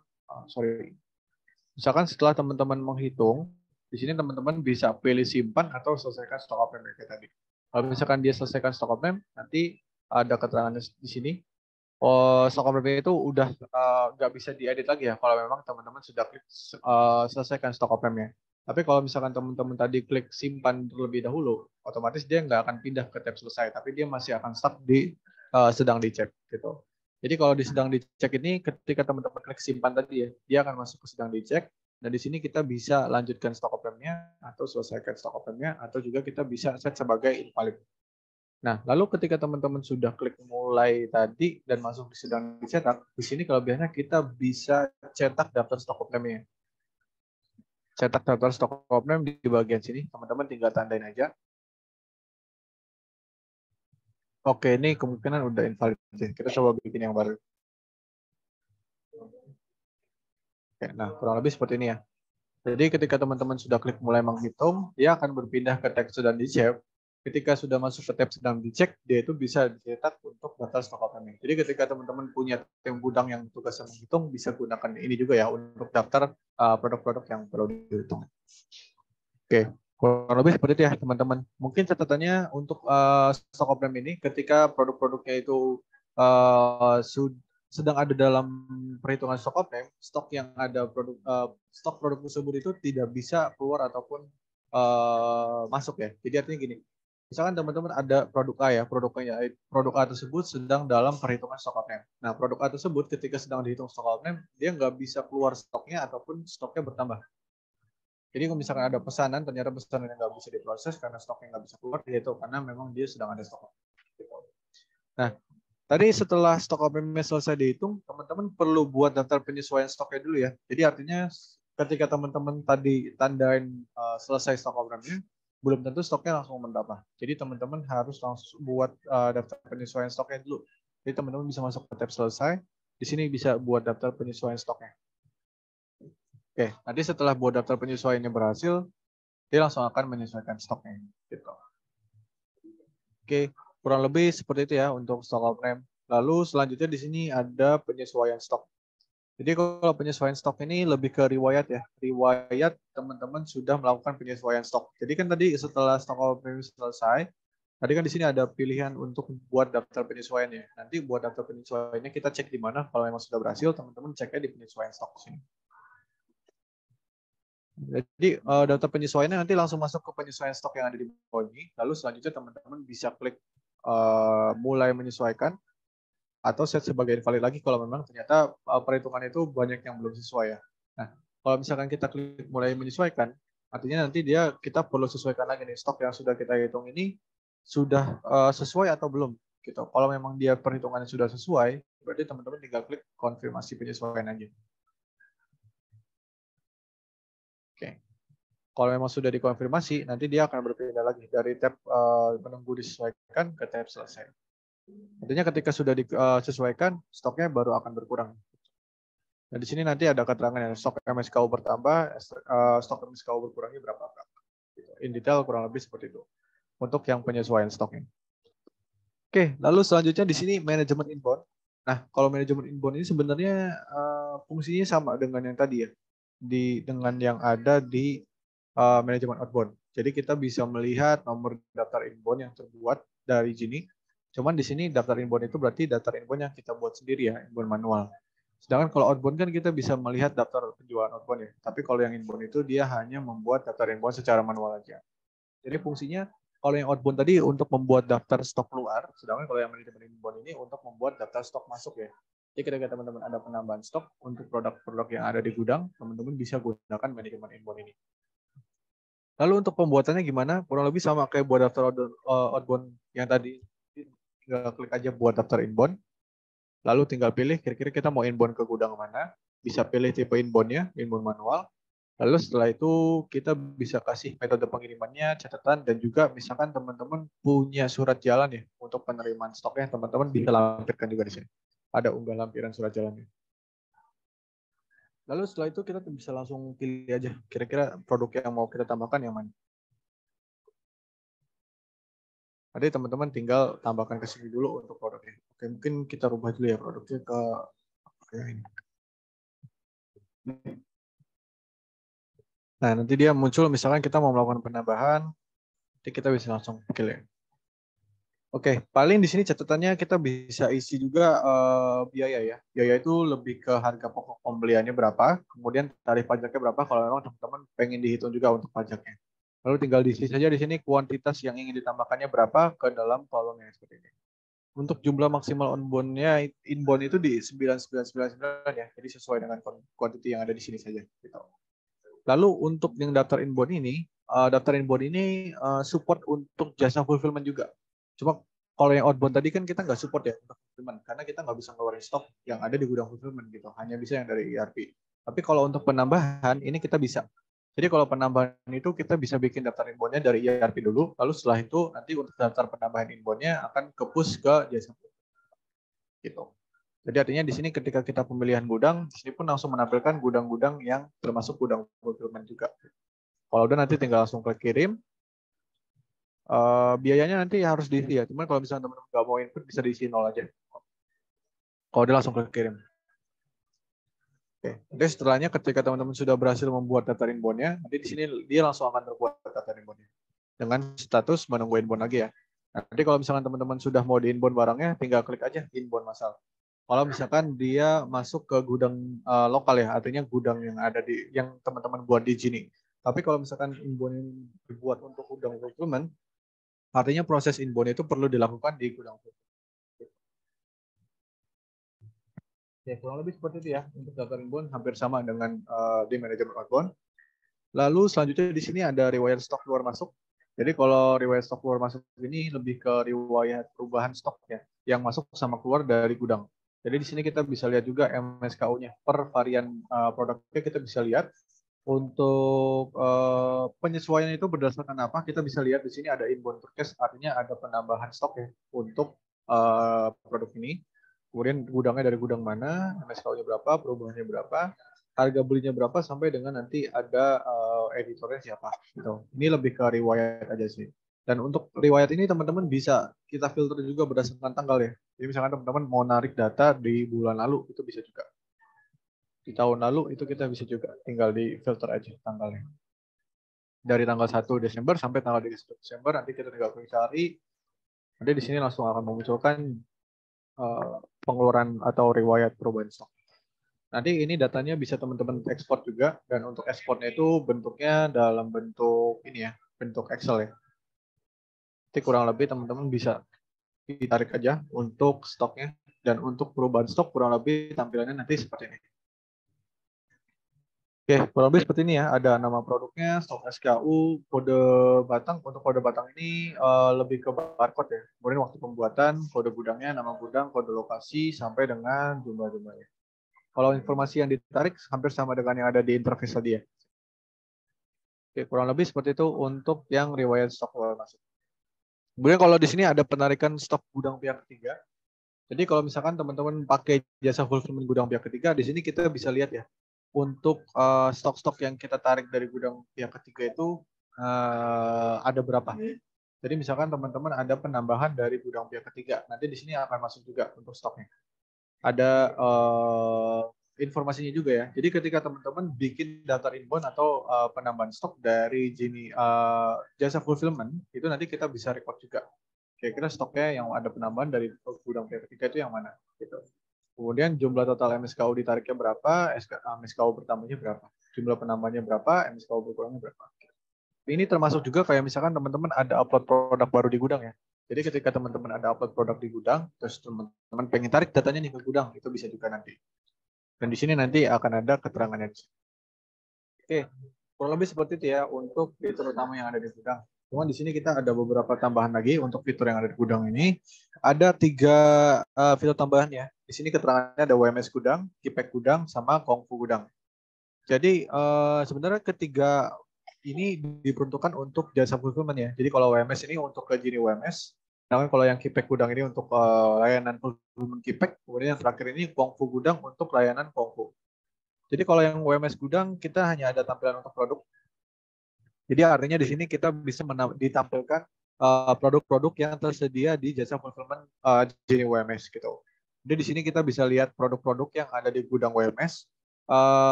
misalkan setelah teman-teman menghitung, di sini teman-teman bisa pilih simpan atau selesaikan stock of name kayak tadi. Kalau misalkan dia selesaikan stock of name, nanti ada keterangan di sini. Oh, stock of name itu udah nggak bisa diedit lagi ya kalau memang teman-teman sudah klik selesaikan stock of name-nya. Tapi kalau misalkan teman-teman tadi klik simpan terlebih dahulu, otomatis dia nggak akan pindah ke tab selesai, tapi dia masih akan stuck di sedang dicek gitu. Jadi kalau di sedang dicek ini, ketika teman-teman klik simpan tadi ya, dia akan masuk ke sedang dicek. Dan di sini kita bisa lanjutkan stock of name-nya atau selesaikan stock of name-nya atau juga kita bisa set sebagai invalid. Nah, lalu ketika teman-teman sudah klik mulai tadi dan masuk di sedang dicetak, di sini kelebihannya kita bisa cetak daftar stock of name-nya. Cetak daftar stock of name di bagian sini, teman-teman tinggal tandain aja. Oke, ini kemungkinan udah invalid. Kita coba bikin yang baru. Oke, nah, kurang lebih seperti ini ya. Jadi ketika teman-teman sudah klik mulai menghitung, dia akan berpindah ke tab sedang dicek. Ketika sudah masuk ke tab sedang dicek, dia itu bisa dicetak untuk daftar stok of name. Jadi ketika teman-teman punya tim gudang yang tugasnya menghitung, bisa gunakan ini juga ya untuk daftar produk-produk yang perlu dihitung. Oke, kurang lebih seperti itu ya teman-teman. Mungkin catatannya untuk stok of name ini, ketika produk-produknya itu sedang ada dalam perhitungan stock of name, stok yang ada stok produk tersebut itu tidak bisa keluar ataupun masuk ya. Jadi artinya gini, misalkan teman-teman ada produk A ya, produk A tersebut sedang dalam perhitungan stock of name. Nah, produk A tersebut ketika sedang dihitung stock of name, dia nggak bisa keluar stoknya ataupun stoknya bertambah. Jadi kalau misalkan ada pesanan, ternyata pesanan yang nggak bisa diproses karena stoknya nggak bisa keluar, itu karena memang dia sedang ada stok. Nah, tadi setelah stok OPM selesai dihitung, teman-teman perlu buat daftar penyesuaian stoknya dulu ya. Jadi artinya ketika teman-teman tadi tandain selesai stok OPM-nya, belum tentu stoknya langsung menambah. Jadi teman-teman harus langsung buat daftar penyesuaian stoknya dulu. Jadi teman-teman bisa masuk ke tab selesai. Di sini bisa buat daftar penyesuaian stoknya. Oke, nanti setelah buat daftar penyesuaiannya berhasil, dia langsung akan menyesuaikan stoknya. Gitu. Oke, kurang lebih seperti itu ya untuk stock of name. Lalu selanjutnya di sini ada penyesuaian stok. Jadi kalau penyesuaian stok ini lebih ke riwayat ya. Riwayat teman-teman sudah melakukan penyesuaian stok. Jadi kan tadi setelah stock of name selesai, tadi kan di sini ada pilihan untuk buat daftar penyesuaiannya. Nanti buat daftar penyesuaiannya kita cek di mana. Kalau memang sudah berhasil, teman-teman ceknya di penyesuaian stok sini. Jadi data penyesuaiannya nanti langsung masuk ke penyesuaian stok yang ada di bawah ini. Lalu selanjutnya teman-teman bisa klik mulai menyesuaikan atau set sebagai invalid lagi kalau memang ternyata perhitungan itu banyak yang belum sesuai ya. Nah, kalau misalkan kita klik mulai menyesuaikan, artinya nanti kita perlu sesuaikan lagi nih stok yang sudah kita hitung ini sudah sesuai atau belum gitu. Kalau memang dia perhitungannya sudah sesuai, berarti teman-teman tinggal klik konfirmasi penyesuaian aja. Oke. Kalau memang sudah dikonfirmasi, nanti dia akan berpindah lagi dari tab menunggu disesuaikan ke tab selesai. Artinya ketika sudah disesuaikan, stoknya baru akan berkurang. Nah, di sini nanti ada keterangan yang stok MSKU bertambah, stok MSKU berkurangnya berapa. In detail kurang lebih seperti itu. Untuk yang penyesuaian stoknya. Oke, lalu selanjutnya di sini manajemen inbound. Nah, kalau manajemen inbound ini sebenarnya fungsinya sama dengan yang tadi ya. Dengan yang ada di manajemen outbound. Jadi kita bisa melihat nomor daftar inbound yang terbuat dari sini. Cuman di sini daftar inbound itu berarti daftar inbound yang kita buat sendiri ya, inbound manual. Sedangkan kalau outbound kan kita bisa melihat daftar penjualan outbound ya. Tapi kalau yang inbound itu dia hanya membuat daftar inbound secara manual aja. Jadi fungsinya kalau yang outbound tadi untuk membuat daftar stok keluar, sedangkan kalau yang manajemen inbound ini untuk membuat daftar stok masuk ya. Jadi ketika teman-teman ada penambahan stok untuk produk-produk yang ada di gudang, teman-teman bisa gunakan manajemen inbound ini. Lalu untuk pembuatannya gimana? Kurang lebih sama kayak buat daftar outbound yang tadi. Tinggal klik aja buat daftar inbound. Lalu tinggal pilih kira-kira kita mau inbound ke gudang mana. Bisa pilih tipe inboundnya, inbound manual. Lalu setelah itu kita bisa kasih metode pengirimannya, catatan, dan juga misalkan teman-teman punya surat jalan ya untuk penerimaan stoknya, teman-teman bisa lampirkan juga di sini. Ada unggah lampiran surat jalannya. Lalu setelah itu kita bisa langsung pilih aja kira-kira produk yang mau kita tambahkan yang mana. Nanti teman-teman tinggal tambahkan ke sini dulu untuk produknya. Oke, mungkin kita rubah dulu ya produknya ke Nah, nanti dia muncul misalkan kita mau melakukan penambahan, nanti kita bisa langsung pilih. Oke, paling di sini catatannya kita bisa isi juga biaya ya. Biaya itu lebih ke harga pokok pembeliannya berapa, kemudian tarif pajaknya berapa kalau memang teman-teman pengen dihitung juga untuk pajaknya. Lalu tinggal diisi saja di sini kuantitas yang ingin ditambahkannya berapa ke dalam kolom yang seperti ini. Untuk jumlah maksimal onbound-nya, inbound itu di 9999 ya. Jadi sesuai dengan quantity yang ada di sini saja. Gitu. Lalu untuk yang daftar inbound ini support untuk jasa fulfillment juga. Cuma kalau yang outbound tadi kan kita nggak support ya untuk fulfillment karena kita nggak bisa ngeluarin stok yang ada di gudang fulfillment gitu. Hanya bisa yang dari ERP. Tapi kalau untuk penambahan ini kita bisa. Jadi kalau penambahan itu kita bisa bikin daftar inbound-nya dari ERP dulu. Lalu setelah itu nanti untuk daftar penambahan inbound-nya akan ke push ke jasa fulfillment. Gitu. Jadi artinya di sini ketika kita pemilihan gudang, di sini pun langsung menampilkan gudang-gudang yang termasuk gudang fulfillment juga. Kalau udah nanti tinggal langsung klik kirim. Biayanya nanti harus diisi ya. Cuman kalau misalnya teman-teman nggak mau input bisa diisi 0 aja. Kalau udah langsung klik kirim. Oke. Jadi setelahnya ketika teman-teman sudah berhasil membuat data inbound-nya, nanti di sini dia langsung akan terbuat data inbound-nya. Dengan status menunggu inbound lagi ya. Nanti kalau misalkan teman-teman sudah mau di inbound barangnya, tinggal klik aja inbound masal. Kalau misalkan dia masuk ke gudang lokal ya, artinya gudang yang ada di yang teman-teman buat di sini. Tapi kalau misalkan inbound yang dibuat untuk gudang fulfillment, artinya proses inbound itu perlu dilakukan di gudang fulfillment. Ya, kurang lebih seperti itu ya. Untuk daftar inbound hampir sama dengan di manajemen outbound. Lalu selanjutnya di sini ada riwayat stok keluar masuk. Jadi kalau riwayat stok keluar masuk ini lebih ke riwayat perubahan stok ya, yang masuk sama keluar dari gudang. Jadi di sini kita bisa lihat juga MSKU-nya per varian produknya kita bisa lihat. Untuk penyesuaian itu berdasarkan apa? Kita bisa lihat di sini ada inbound purchase, artinya ada penambahan stok ya untuk produk ini. Kemudian gudangnya dari gudang mana, MSKU-nya berapa, perubahannya berapa, harga belinya berapa, sampai dengan nanti ada editornya siapa. Gitu. Ini lebih ke riwayat aja sih. Dan untuk riwayat ini teman-teman bisa kita filter juga berdasarkan tanggal ya. Jadi misalkan teman-teman mau narik data di bulan lalu, itu bisa juga. Di tahun lalu itu kita bisa juga tinggal di filter aja tanggalnya. Dari tanggal 1 Desember sampai tanggal 31 Desember nanti kita tinggal klik cari. Nanti di sini langsung akan memunculkan pengeluaran atau riwayat perubahan stok. Nanti ini datanya bisa teman-teman ekspor juga, dan untuk ekspornya itu bentuknya dalam bentuk ini ya, bentuk Excel ya. Jadi kurang lebih teman-teman bisa ditarik aja untuk stoknya, dan untuk perubahan stok kurang lebih tampilannya nanti seperti ini. Oke, kurang lebih seperti ini ya. Ada nama produknya, stok SKU, kode batang. Untuk kode batang ini lebih ke barcode ya. Kemudian waktu pembuatan, kode gudangnya, nama gudang, kode lokasi, sampai dengan jumlah-jumlahnya. Kalau informasi yang ditarik hampir sama dengan yang ada di interface tadi ya. Oke, kurang lebih seperti itu untuk yang riwayat stok keluar masuk. Kemudian kalau di sini ada penarikan stok gudang pihak ketiga. Jadi kalau misalkan teman-teman pakai jasa fulfillment gudang pihak ketiga, di sini kita bisa lihat ya. Untuk stok-stok yang kita tarik dari gudang pihak ketiga itu ada berapa. Jadi misalkan teman-teman ada penambahan dari gudang pihak ketiga, nanti di sini akan masuk juga untuk stoknya. Ada informasinya juga ya. Jadi ketika teman-teman bikin daftar inbound atau penambahan stok dari jasa fulfillment, itu nanti kita bisa record juga. Kira-kira stoknya yang ada penambahan dari gudang pihak ketiga itu yang mana. Gitu. Kemudian jumlah total MSKU ditariknya berapa, MSKU bertambahnya berapa, jumlah penambahnya berapa, MSKU berkurangnya berapa. Ini termasuk juga kayak misalkan teman-teman ada upload produk baru di gudang ya. Jadi ketika teman-teman ada upload produk di gudang, terus teman-teman pengen tarik datanya nih ke gudang, itu bisa juga nanti. Dan di sini nanti akan ada keterangannya. Oke, kurang lebih seperti itu ya untuk fitur utama yang ada di gudang. Cuma di sini kita ada beberapa tambahan lagi untuk fitur yang ada di gudang ini. Ada 3 fitur tambahan ya. Di sini keterangannya ada WMS gudang, Keypack gudang, sama Kungfu gudang. Jadi sebenarnya ketiga ini diperuntukkan untuk jasa fulfillment ya. Jadi kalau WMS ini untuk ke Gini WMS, namun kalau yang Keypack gudang ini untuk layanan fulfillment Keypack, kemudian yang terakhir ini Kungfu gudang untuk layanan Kungfu. Jadi kalau yang WMS gudang kita hanya ada tampilan untuk produk. Jadi artinya di sini kita bisa ditampilkan produk-produk yang tersedia di jasa fulfillment Gini WMS gitu. Jadi di sini kita bisa lihat produk-produk yang ada di gudang WMS.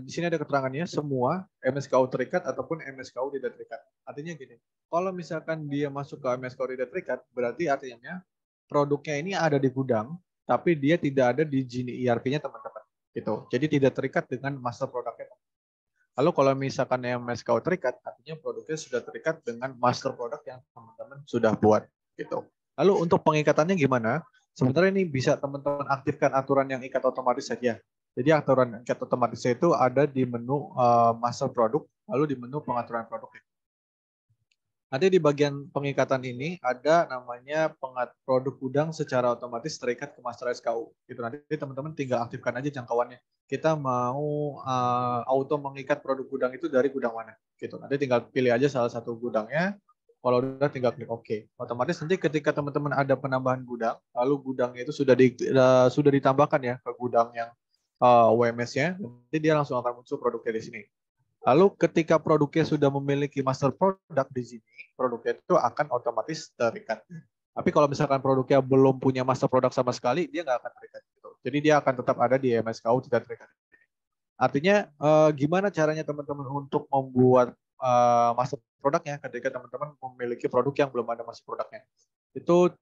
Di sini ada keterangannya semua MSKU terikat ataupun MSKU tidak terikat. Artinya gini, kalau misalkan dia masuk ke MSKU tidak terikat, berarti artinya produknya ini ada di gudang, tapi dia tidak ada di Genie ERP-nya teman-teman. Gitu. Jadi tidak terikat dengan master produknya. Lalu kalau misalkan MSKU terikat, artinya produknya sudah terikat dengan master produk yang teman-teman sudah buat. Gitu. Lalu untuk pengikatannya gimana? Sebenarnya ini bisa teman-teman aktifkan aturan yang ikat otomatis saja. Jadi aturan ikat otomatisnya itu ada di menu master produk, lalu di menu pengaturan produknya. Nanti di bagian pengikatan ini ada namanya produk gudang secara otomatis terikat ke master SKU. Gitu. Nanti teman-teman tinggal aktifkan aja jangkauannya. Kita mau auto mengikat produk gudang itu dari gudang mana. Gitu. Nanti tinggal pilih aja salah satu gudangnya. Kalau udah tinggal klik OK. Otomatis nanti ketika teman-teman ada penambahan gudang, lalu gudangnya itu sudah ditambahkan ya ke gudang yang WMS-nya, nanti dia langsung akan muncul produknya di sini. Lalu ketika produknya sudah memiliki master product di sini, produknya itu akan otomatis terikat. Tapi kalau misalkan produknya belum punya master product sama sekali, dia nggak akan terikat. Gitu. Jadi dia akan tetap ada di MSKU tidak terikat. Artinya gimana caranya teman-teman untuk membuat master produknya ketika teman-teman memiliki produk yang belum ada master produknya. Itu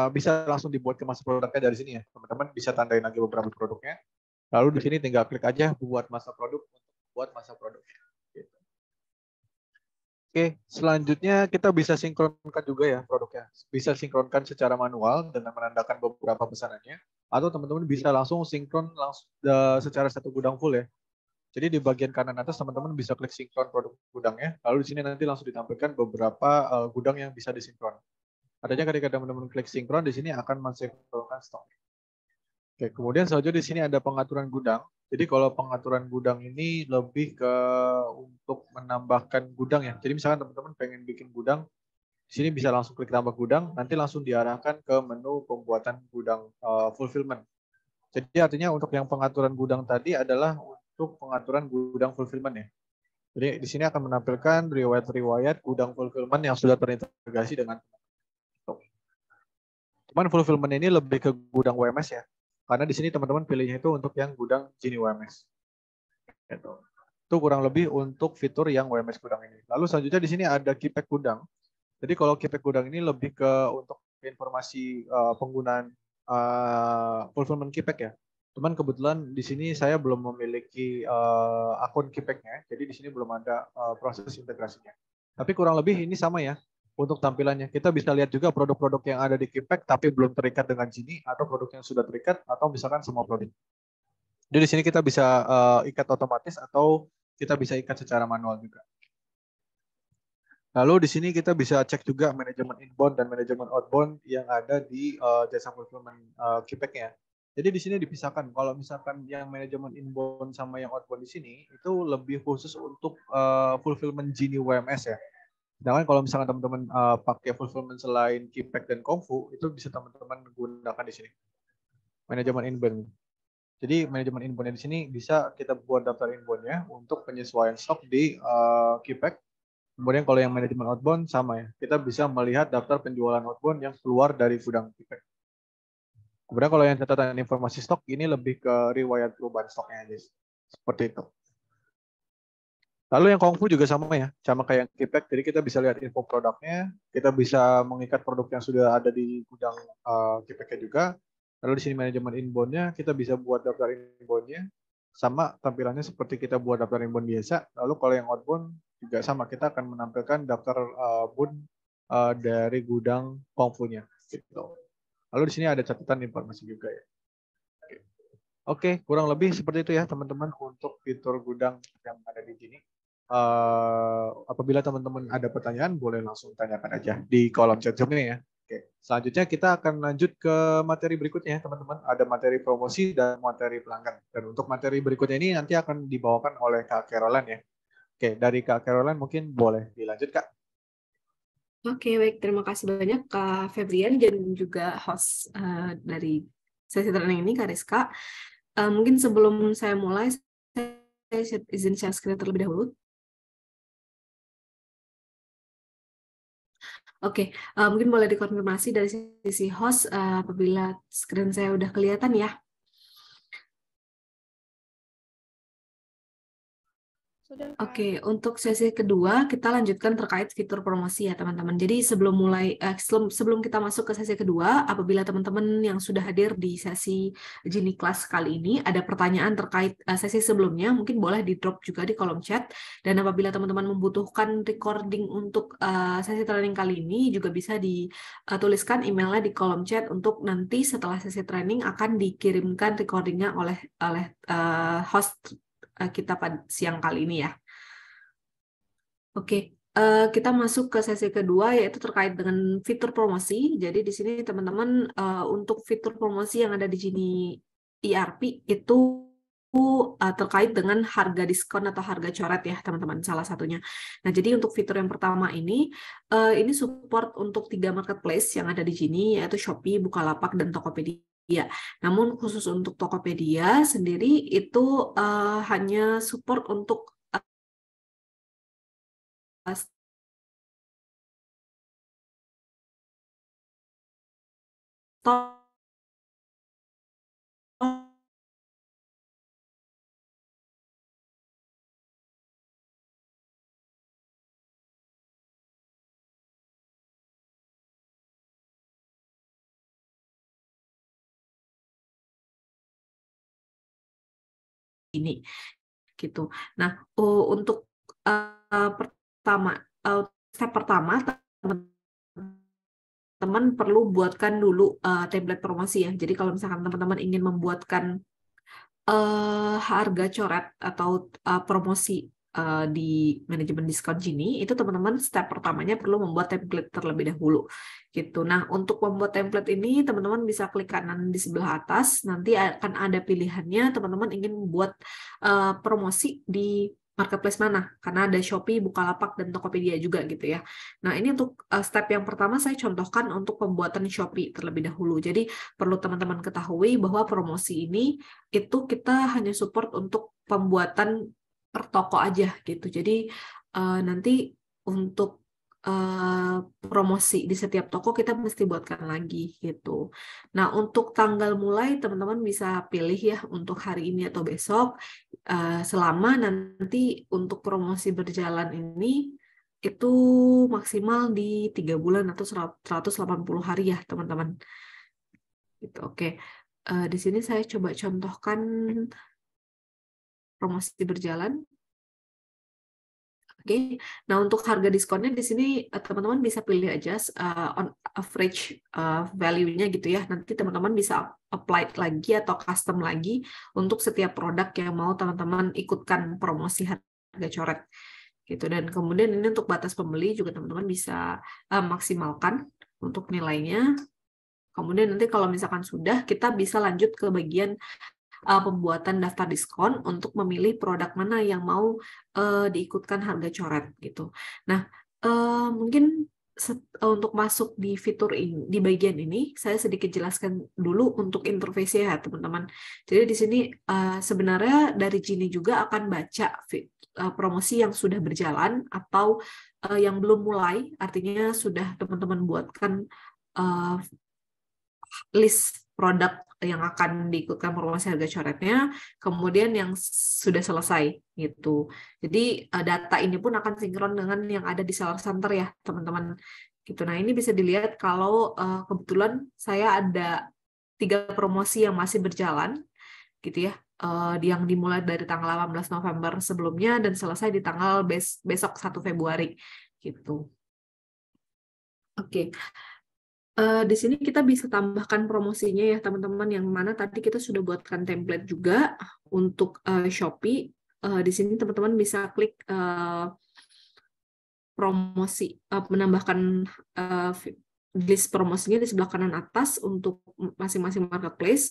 bisa langsung dibuat ke master produknya dari sini ya. Teman-teman bisa tandain lagi beberapa produknya. Lalu di sini tinggal klik aja buat master produk untuk buat master produknya. Gitu. Oke, selanjutnya kita bisa sinkronkan juga ya produknya. Bisa sinkronkan secara manual dengan menandakan beberapa pesanannya, atau teman-teman bisa langsung sinkron secara satu gudang full ya. Jadi di bagian kanan atas teman-teman bisa klik sinkron produk gudangnya, lalu di sini nanti langsung ditampilkan beberapa gudang yang bisa disinkron. Artinya ketika teman-teman klik sinkron, di sini akan mensinkronkan stok. Oke, kemudian selanjutnya di sini ada pengaturan gudang. Jadi kalau pengaturan gudang ini lebih ke untuk menambahkan gudang ya. Jadi misalkan teman-teman pengen bikin gudang, di sini bisa langsung klik tambah gudang, nanti langsung diarahkan ke menu pembuatan gudang fulfillment. Jadi artinya untuk yang pengaturan gudang tadi adalah untuk pengaturan gudang fulfillment ya. Jadi di sini akan menampilkan riwayat-riwayat gudang fulfillment yang sudah terintegrasi dengan. Cuman fulfillment ini lebih ke gudang WMS ya. Karena di sini teman-teman pilihnya itu untuk yang gudang Genie WMS. Gitu. Itu kurang lebih untuk fitur yang WMS gudang ini. Lalu selanjutnya di sini ada keypack gudang. Jadi kalau keypack gudang ini lebih ke untuk informasi penggunaan fulfillment keypack ya. Cuman kebetulan di sini saya belum memiliki akun keypacknya, jadi di sini belum ada proses integrasinya. Tapi kurang lebih ini sama ya untuk tampilannya. Kita bisa lihat juga produk-produk yang ada di keypack tapi belum terikat dengan Genie, atau produk yang sudah terikat, atau misalkan semua produk. Jadi di sini kita bisa ikat otomatis atau kita bisa ikat secara manual juga. Lalu di sini kita bisa cek juga manajemen inbound dan manajemen outbound yang ada di jasa fulfillment keypack-nya. Jadi di sini dipisahkan. Kalau misalkan yang manajemen inbound sama yang outbound di sini itu lebih khusus untuk fulfillment Genie WMS ya. Sedangkan kalau misalkan teman-teman pakai fulfillment selain keypack dan Kungfu, itu bisa teman-teman gunakan di sini. Manajemen inbound. Jadi manajemen inbound di sini bisa kita buat daftar inbound-nya untuk penyesuaian stok di keypack. Kemudian kalau yang manajemen outbound sama ya, kita bisa melihat daftar penjualan outbound yang keluar dari gudang keypack. Kemudian kalau yang catatan informasi stok ini lebih ke riwayat perubahan stoknya aja. Seperti itu. Lalu yang Kungfu juga sama ya, sama kayak keypack. Jadi kita bisa lihat info produknya, kita bisa mengikat produk yang sudah ada di gudang keypacknya juga. Lalu di sini manajemen inbound-nya, kita bisa buat daftar inbound-nya. Sama tampilannya seperti kita buat daftar inbound biasa. Lalu kalau yang outbound juga sama, kita akan menampilkan daftar bound dari gudang Kungfu-nya. Gitu. Lalu di sini ada catatan informasi juga ya. Oke, kurang lebih seperti itu ya teman-teman untuk fitur gudang yang ada di sini. Apabila teman-teman ada pertanyaan, boleh langsung tanyakan aja di kolom chat Zoom-nya ya. Oke, selanjutnya kita akan lanjut ke materi berikutnya ya teman-teman. Ada materi promosi dan materi pelanggan. Dan untuk materi berikutnya ini nanti akan dibawakan oleh Kak Caroline ya. Oke, dari Kak Caroline mungkin boleh dilanjut Kak. Oke, baik. Terima kasih banyak Kak Febrian dan juga host dari sesi training ini, Kak Rizka. Mungkin sebelum saya mulai, saya izin share screen terlebih dahulu. Oke, mungkin boleh dikonfirmasi dari sisi host apabila screen saya udah kelihatan ya. Oke, untuk sesi kedua kita lanjutkan terkait fitur promosi ya teman-teman. Jadi sebelum kita masuk ke sesi kedua, apabila teman-teman yang sudah hadir di sesi Genie Class kali ini ada pertanyaan terkait sesi sebelumnya, mungkin boleh di drop juga di kolom chat. Dan apabila teman-teman membutuhkan recording untuk sesi training kali ini, juga bisa dituliskan emailnya di kolom chat untuk nanti setelah sesi training akan dikirimkan recordingnya oleh host kita pada siang kali ini ya. Oke, kita masuk ke sesi kedua yaitu terkait dengan fitur promosi. Jadi di sini teman-teman untuk fitur promosi yang ada di Genie ERP itu terkait dengan harga diskon atau harga coret ya teman-teman salah satunya. Nah jadi untuk fitur yang pertama ini support untuk 3 marketplace yang ada di Genie yaitu Shopee, Bukalapak, dan Tokopedia. Namun khusus untuk Tokopedia sendiri itu hanya support untuk stok ini gitu. Nah, untuk step pertama teman-teman perlu buatkan dulu template promosi ya. Jadi kalau misalkan teman-teman ingin membuatkan harga coret atau promosi di manajemen diskon Genie, itu teman-teman step pertamanya perlu membuat template terlebih dahulu gitu. Nah, untuk membuat template ini teman-teman bisa klik kanan di sebelah atas, nanti akan ada pilihannya teman-teman ingin membuat promosi di marketplace mana, karena ada Shopee, Bukalapak, dan Tokopedia juga gitu ya. Nah, ini untuk step yang pertama saya contohkan untuk pembuatan Shopee terlebih dahulu. Jadi perlu teman-teman ketahui bahwa promosi ini itu kita hanya support untuk pembuatan per toko aja gitu. Jadi nanti untuk promosi di setiap toko kita mesti buatkan lagi gitu. Nah, untuk tanggal mulai teman-teman bisa pilih ya untuk hari ini atau besok. Selama nanti untuk promosi berjalan ini itu maksimal di 3 bulan atau 180 hari ya teman-teman. Gitu, oke. Di sini saya coba contohkan promosi berjalan. Oke. Nah, untuk harga diskonnya di sini teman-teman bisa pilih aja on average value-nya gitu ya. Nanti teman-teman bisa apply lagi atau custom lagi untuk setiap produk yang mau teman-teman ikutkan promosi harga coret gitu. Dan kemudian ini untuk batas pembeli juga teman-teman bisa maksimalkan untuk nilainya. Kemudian nanti kalau misalkan sudah, kita bisa lanjut ke bagian pembuatan daftar diskon untuk memilih produk mana yang mau diikutkan harga coret gitu. Nah, mungkin untuk masuk di fitur ini, di bagian ini, saya sedikit jelaskan dulu untuk interface-nya ya teman-teman. Jadi di sini sebenarnya dari Genie juga akan baca promosi yang sudah berjalan atau yang belum mulai, artinya sudah teman-teman buatkan list produk yang akan diikutkan promosi harga coretnya, kemudian yang sudah selesai gitu. Jadi data ini pun akan sinkron dengan yang ada di seller center ya teman-teman. Gitu. Nah ini bisa dilihat kalau kebetulan saya ada 3 promosi yang masih berjalan, gitu ya, yang dimulai dari tanggal 18 November sebelumnya dan selesai di tanggal besok 1 Februari gitu. Oke. Di sini kita bisa tambahkan promosinya ya teman-teman, yang mana tadi kita sudah buatkan template juga untuk Shopee. Di sini teman-teman bisa klik promosi, menambahkan list promosinya di sebelah kanan atas untuk masing-masing marketplace.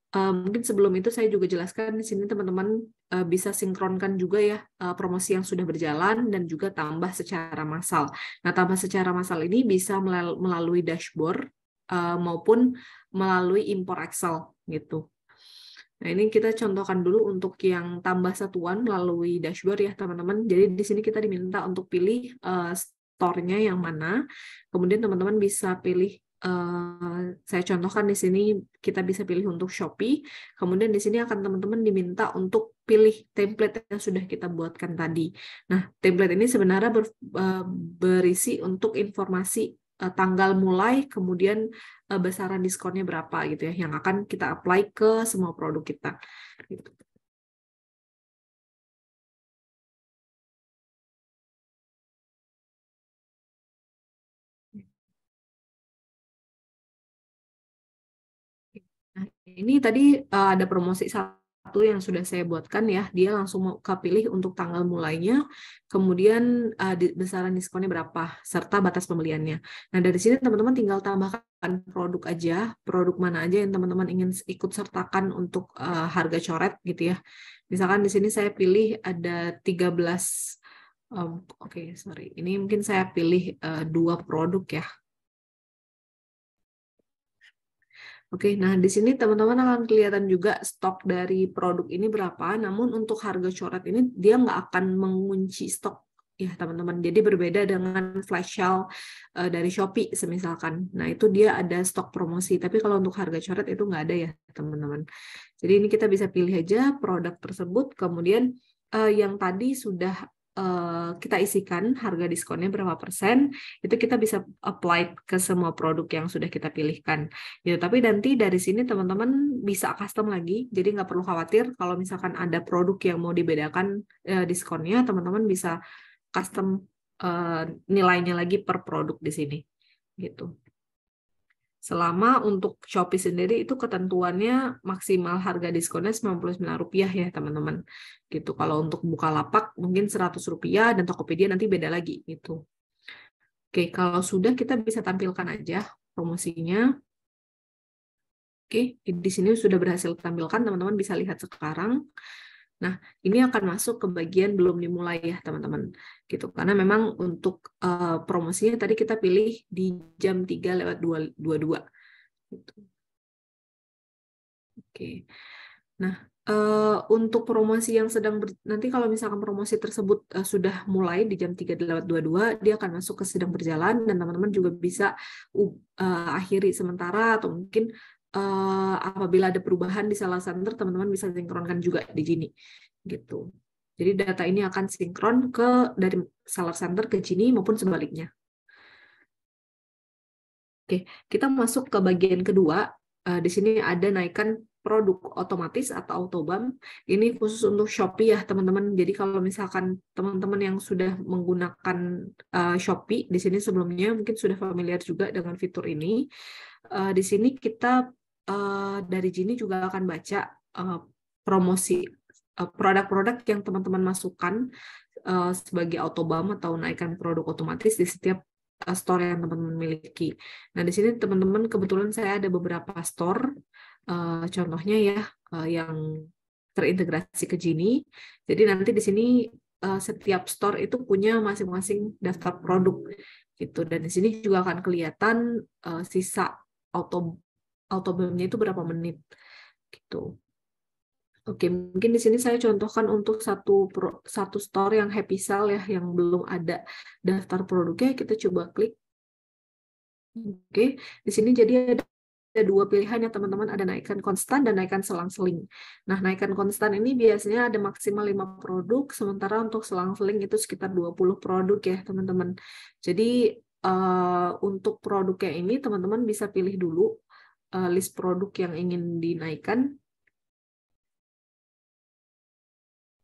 Mungkin sebelum itu saya juga jelaskan di sini teman-teman bisa sinkronkan juga ya promosi yang sudah berjalan dan juga tambah secara massal. Nah, tambah secara massal ini bisa melalui dashboard maupun melalui import Excel gitu. Nah, ini kita contohkan dulu untuk yang tambah satuan melalui dashboard ya teman-teman. Jadi di sini kita diminta untuk pilih store-nya yang mana. Kemudian teman-teman bisa pilih, saya contohkan di sini kita bisa pilih untuk Shopee. Kemudian di sini akan teman-teman diminta untuk pilih template yang sudah kita buatkan tadi. Nah, template ini sebenarnya berisi untuk informasi tanggal mulai, kemudian besaran diskonnya berapa gitu ya, yang akan kita apply ke semua produk kita. Gitu. Nah, ini tadi ada promosi satu yang sudah saya buatkan ya, dia langsung mau kepilih untuk tanggal mulainya, kemudian besaran diskonnya berapa, serta batas pembeliannya. Nah, dari sini teman-teman tinggal tambahkan produk aja, produk mana aja yang teman-teman ingin ikut sertakan untuk harga coret gitu ya. Misalkan di sini saya pilih ada 13, sorry, ini mungkin saya pilih 2 produk ya. Oke, nah di sini teman-teman akan kelihatan juga stok dari produk ini berapa, namun untuk harga coret ini dia nggak akan mengunci stok ya teman-teman. Jadi berbeda dengan flash sale dari Shopee semisalkan. Nah itu dia ada stok promosi, tapi kalau untuk harga coret itu nggak ada ya teman-teman. Jadi ini kita bisa pilih aja produk tersebut, kemudian yang tadi sudah kita isikan harga diskonnya berapa persen, itu kita bisa apply ke semua produk yang sudah kita pilihkan. Ya, tapi nanti dari sini teman-teman bisa custom lagi, jadi nggak perlu khawatir kalau misalkan ada produk yang mau dibedakan diskonnya, teman-teman bisa custom nilainya lagi per produk di sini. Gitu. Selama untuk Shopee sendiri itu ketentuannya maksimal harga diskonnya Rp99 ya teman-teman. Gitu. Kalau untuk Bukalapak mungkin Rp100 dan Tokopedia nanti beda lagi gitu. Oke, kalau sudah kita bisa tampilkan aja promosinya. Oke, di sini sudah berhasil tampilkan, teman-teman bisa lihat sekarang. Nah, ini akan masuk ke bagian belum dimulai ya, teman-teman. Gitu. Karena memang untuk promosinya tadi kita pilih di jam 3:22. Gitu. Oke. Nah, untuk promosi yang sedang nanti kalau misalkan promosi tersebut sudah mulai di jam 3:22, dia akan masuk ke sedang berjalan dan teman-teman juga bisa akhiri sementara atau mungkin apabila ada perubahan di salah center, teman-teman bisa sinkronkan juga di sini. Gitu. Jadi data ini akan sinkron dari seller center ke Gini maupun sebaliknya. Oke, kita masuk ke bagian kedua. Di sini ada naikkan produk otomatis atau autobam. Ini khusus untuk Shopee ya, teman-teman. Jadi kalau misalkan teman-teman yang sudah menggunakan Shopee di sini sebelumnya mungkin sudah familiar juga dengan fitur ini. Di sini kita dari Gini juga akan baca promosi produk-produk yang teman-teman masukkan sebagai autobam atau naikkan produk otomatis di setiap store yang teman-teman miliki. Nah, di sini teman-teman kebetulan saya ada beberapa store, contohnya ya yang terintegrasi ke Gini. Jadi nanti di sini setiap store itu punya masing-masing daftar produk gitu. Dan di sini juga akan kelihatan sisa autobamnya itu berapa menit gitu. Oke, mungkin di sini saya contohkan untuk satu store yang Happy Sale ya, yang belum ada daftar produknya, kita coba klik. Oke, di sini jadi ada 2 pilihan ya teman-teman, ada naikkan konstan dan naikkan selang-seling. Nah, naikkan konstan ini biasanya ada maksimal 5 produk, sementara untuk selang-seling itu sekitar 20 produk ya teman-teman. Jadi untuk produknya ini teman-teman bisa pilih dulu list produk yang ingin dinaikkan.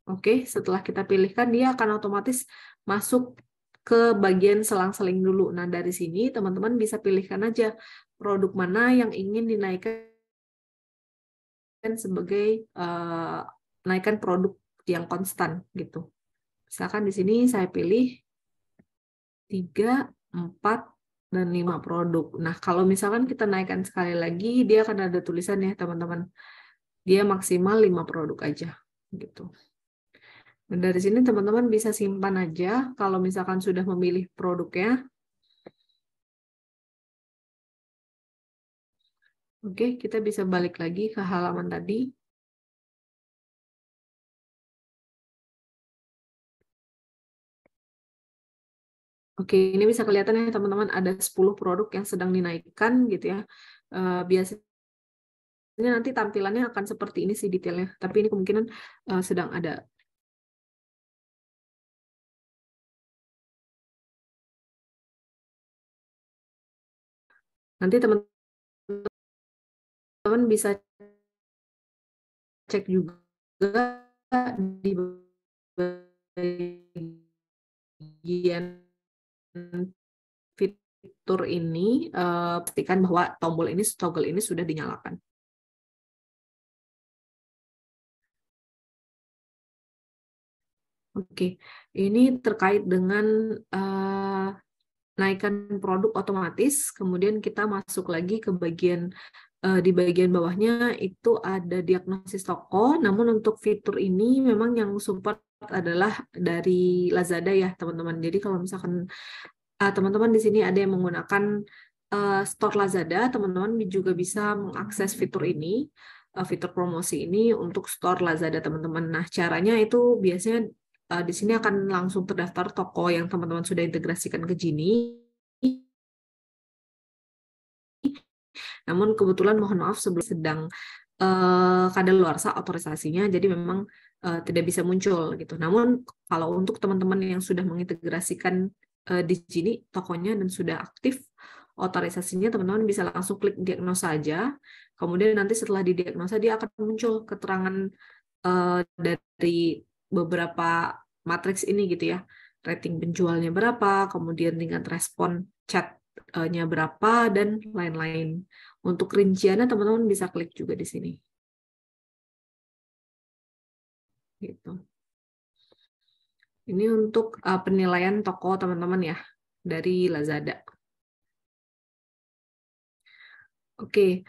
Oke, setelah kita pilihkan, dia akan otomatis masuk ke bagian selang-seling dulu. Nah, dari sini teman-teman bisa pilihkan aja produk mana yang ingin dinaikkan sebagai naikkan produk yang konstan gitu. Misalkan di sini saya pilih 3, 4, dan 5 produk. Nah, kalau misalkan kita naikkan sekali lagi, dia akan ada tulisan ya teman-teman. Dia maksimal 5 produk aja gitu. Dan dari sini teman-teman bisa simpan aja kalau misalkan sudah memilih produknya. Oke, kita bisa balik lagi ke halaman tadi. Oke, ini bisa kelihatan ya teman-teman, ada 10 produk yang sedang dinaikkan gitu ya. Biasanya nanti tampilannya akan seperti ini sih detailnya, tapi ini kemungkinan sedang ada. Nanti teman-teman bisa cek juga di bagian fitur ini, pastikan bahwa toggle ini sudah dinyalakan. Oke, ini terkait dengan naikkan produk otomatis, kemudian kita masuk lagi ke bagian di bagian bawahnya itu ada diagnosis toko, namun untuk fitur ini memang yang support adalah dari Lazada ya teman-teman. Jadi kalau misalkan teman-teman di sini ada yang menggunakan store Lazada, teman-teman juga bisa mengakses fitur ini, fitur promosi ini untuk store Lazada teman-teman. Nah, caranya itu biasanya di sini akan langsung terdaftar toko yang teman-teman sudah integrasikan ke Genie. Namun kebetulan mohon maaf sebelum sedang kadaluarsa otorisasinya, jadi memang tidak bisa muncul gitu. Namun kalau untuk teman-teman yang sudah mengintegrasikan di Genie tokonya dan sudah aktif otorisasinya, teman-teman bisa langsung klik diagnosa aja. Kemudian nanti setelah didiagnosa dia akan muncul keterangan dari beberapa matriks ini gitu ya. Rating penjualnya berapa, kemudian tingkat respon chat-nya berapa, dan lain-lain. Untuk rinciannya teman-teman bisa klik juga di sini. Gitu. Ini untuk penilaian toko teman-teman ya dari Lazada. Oke.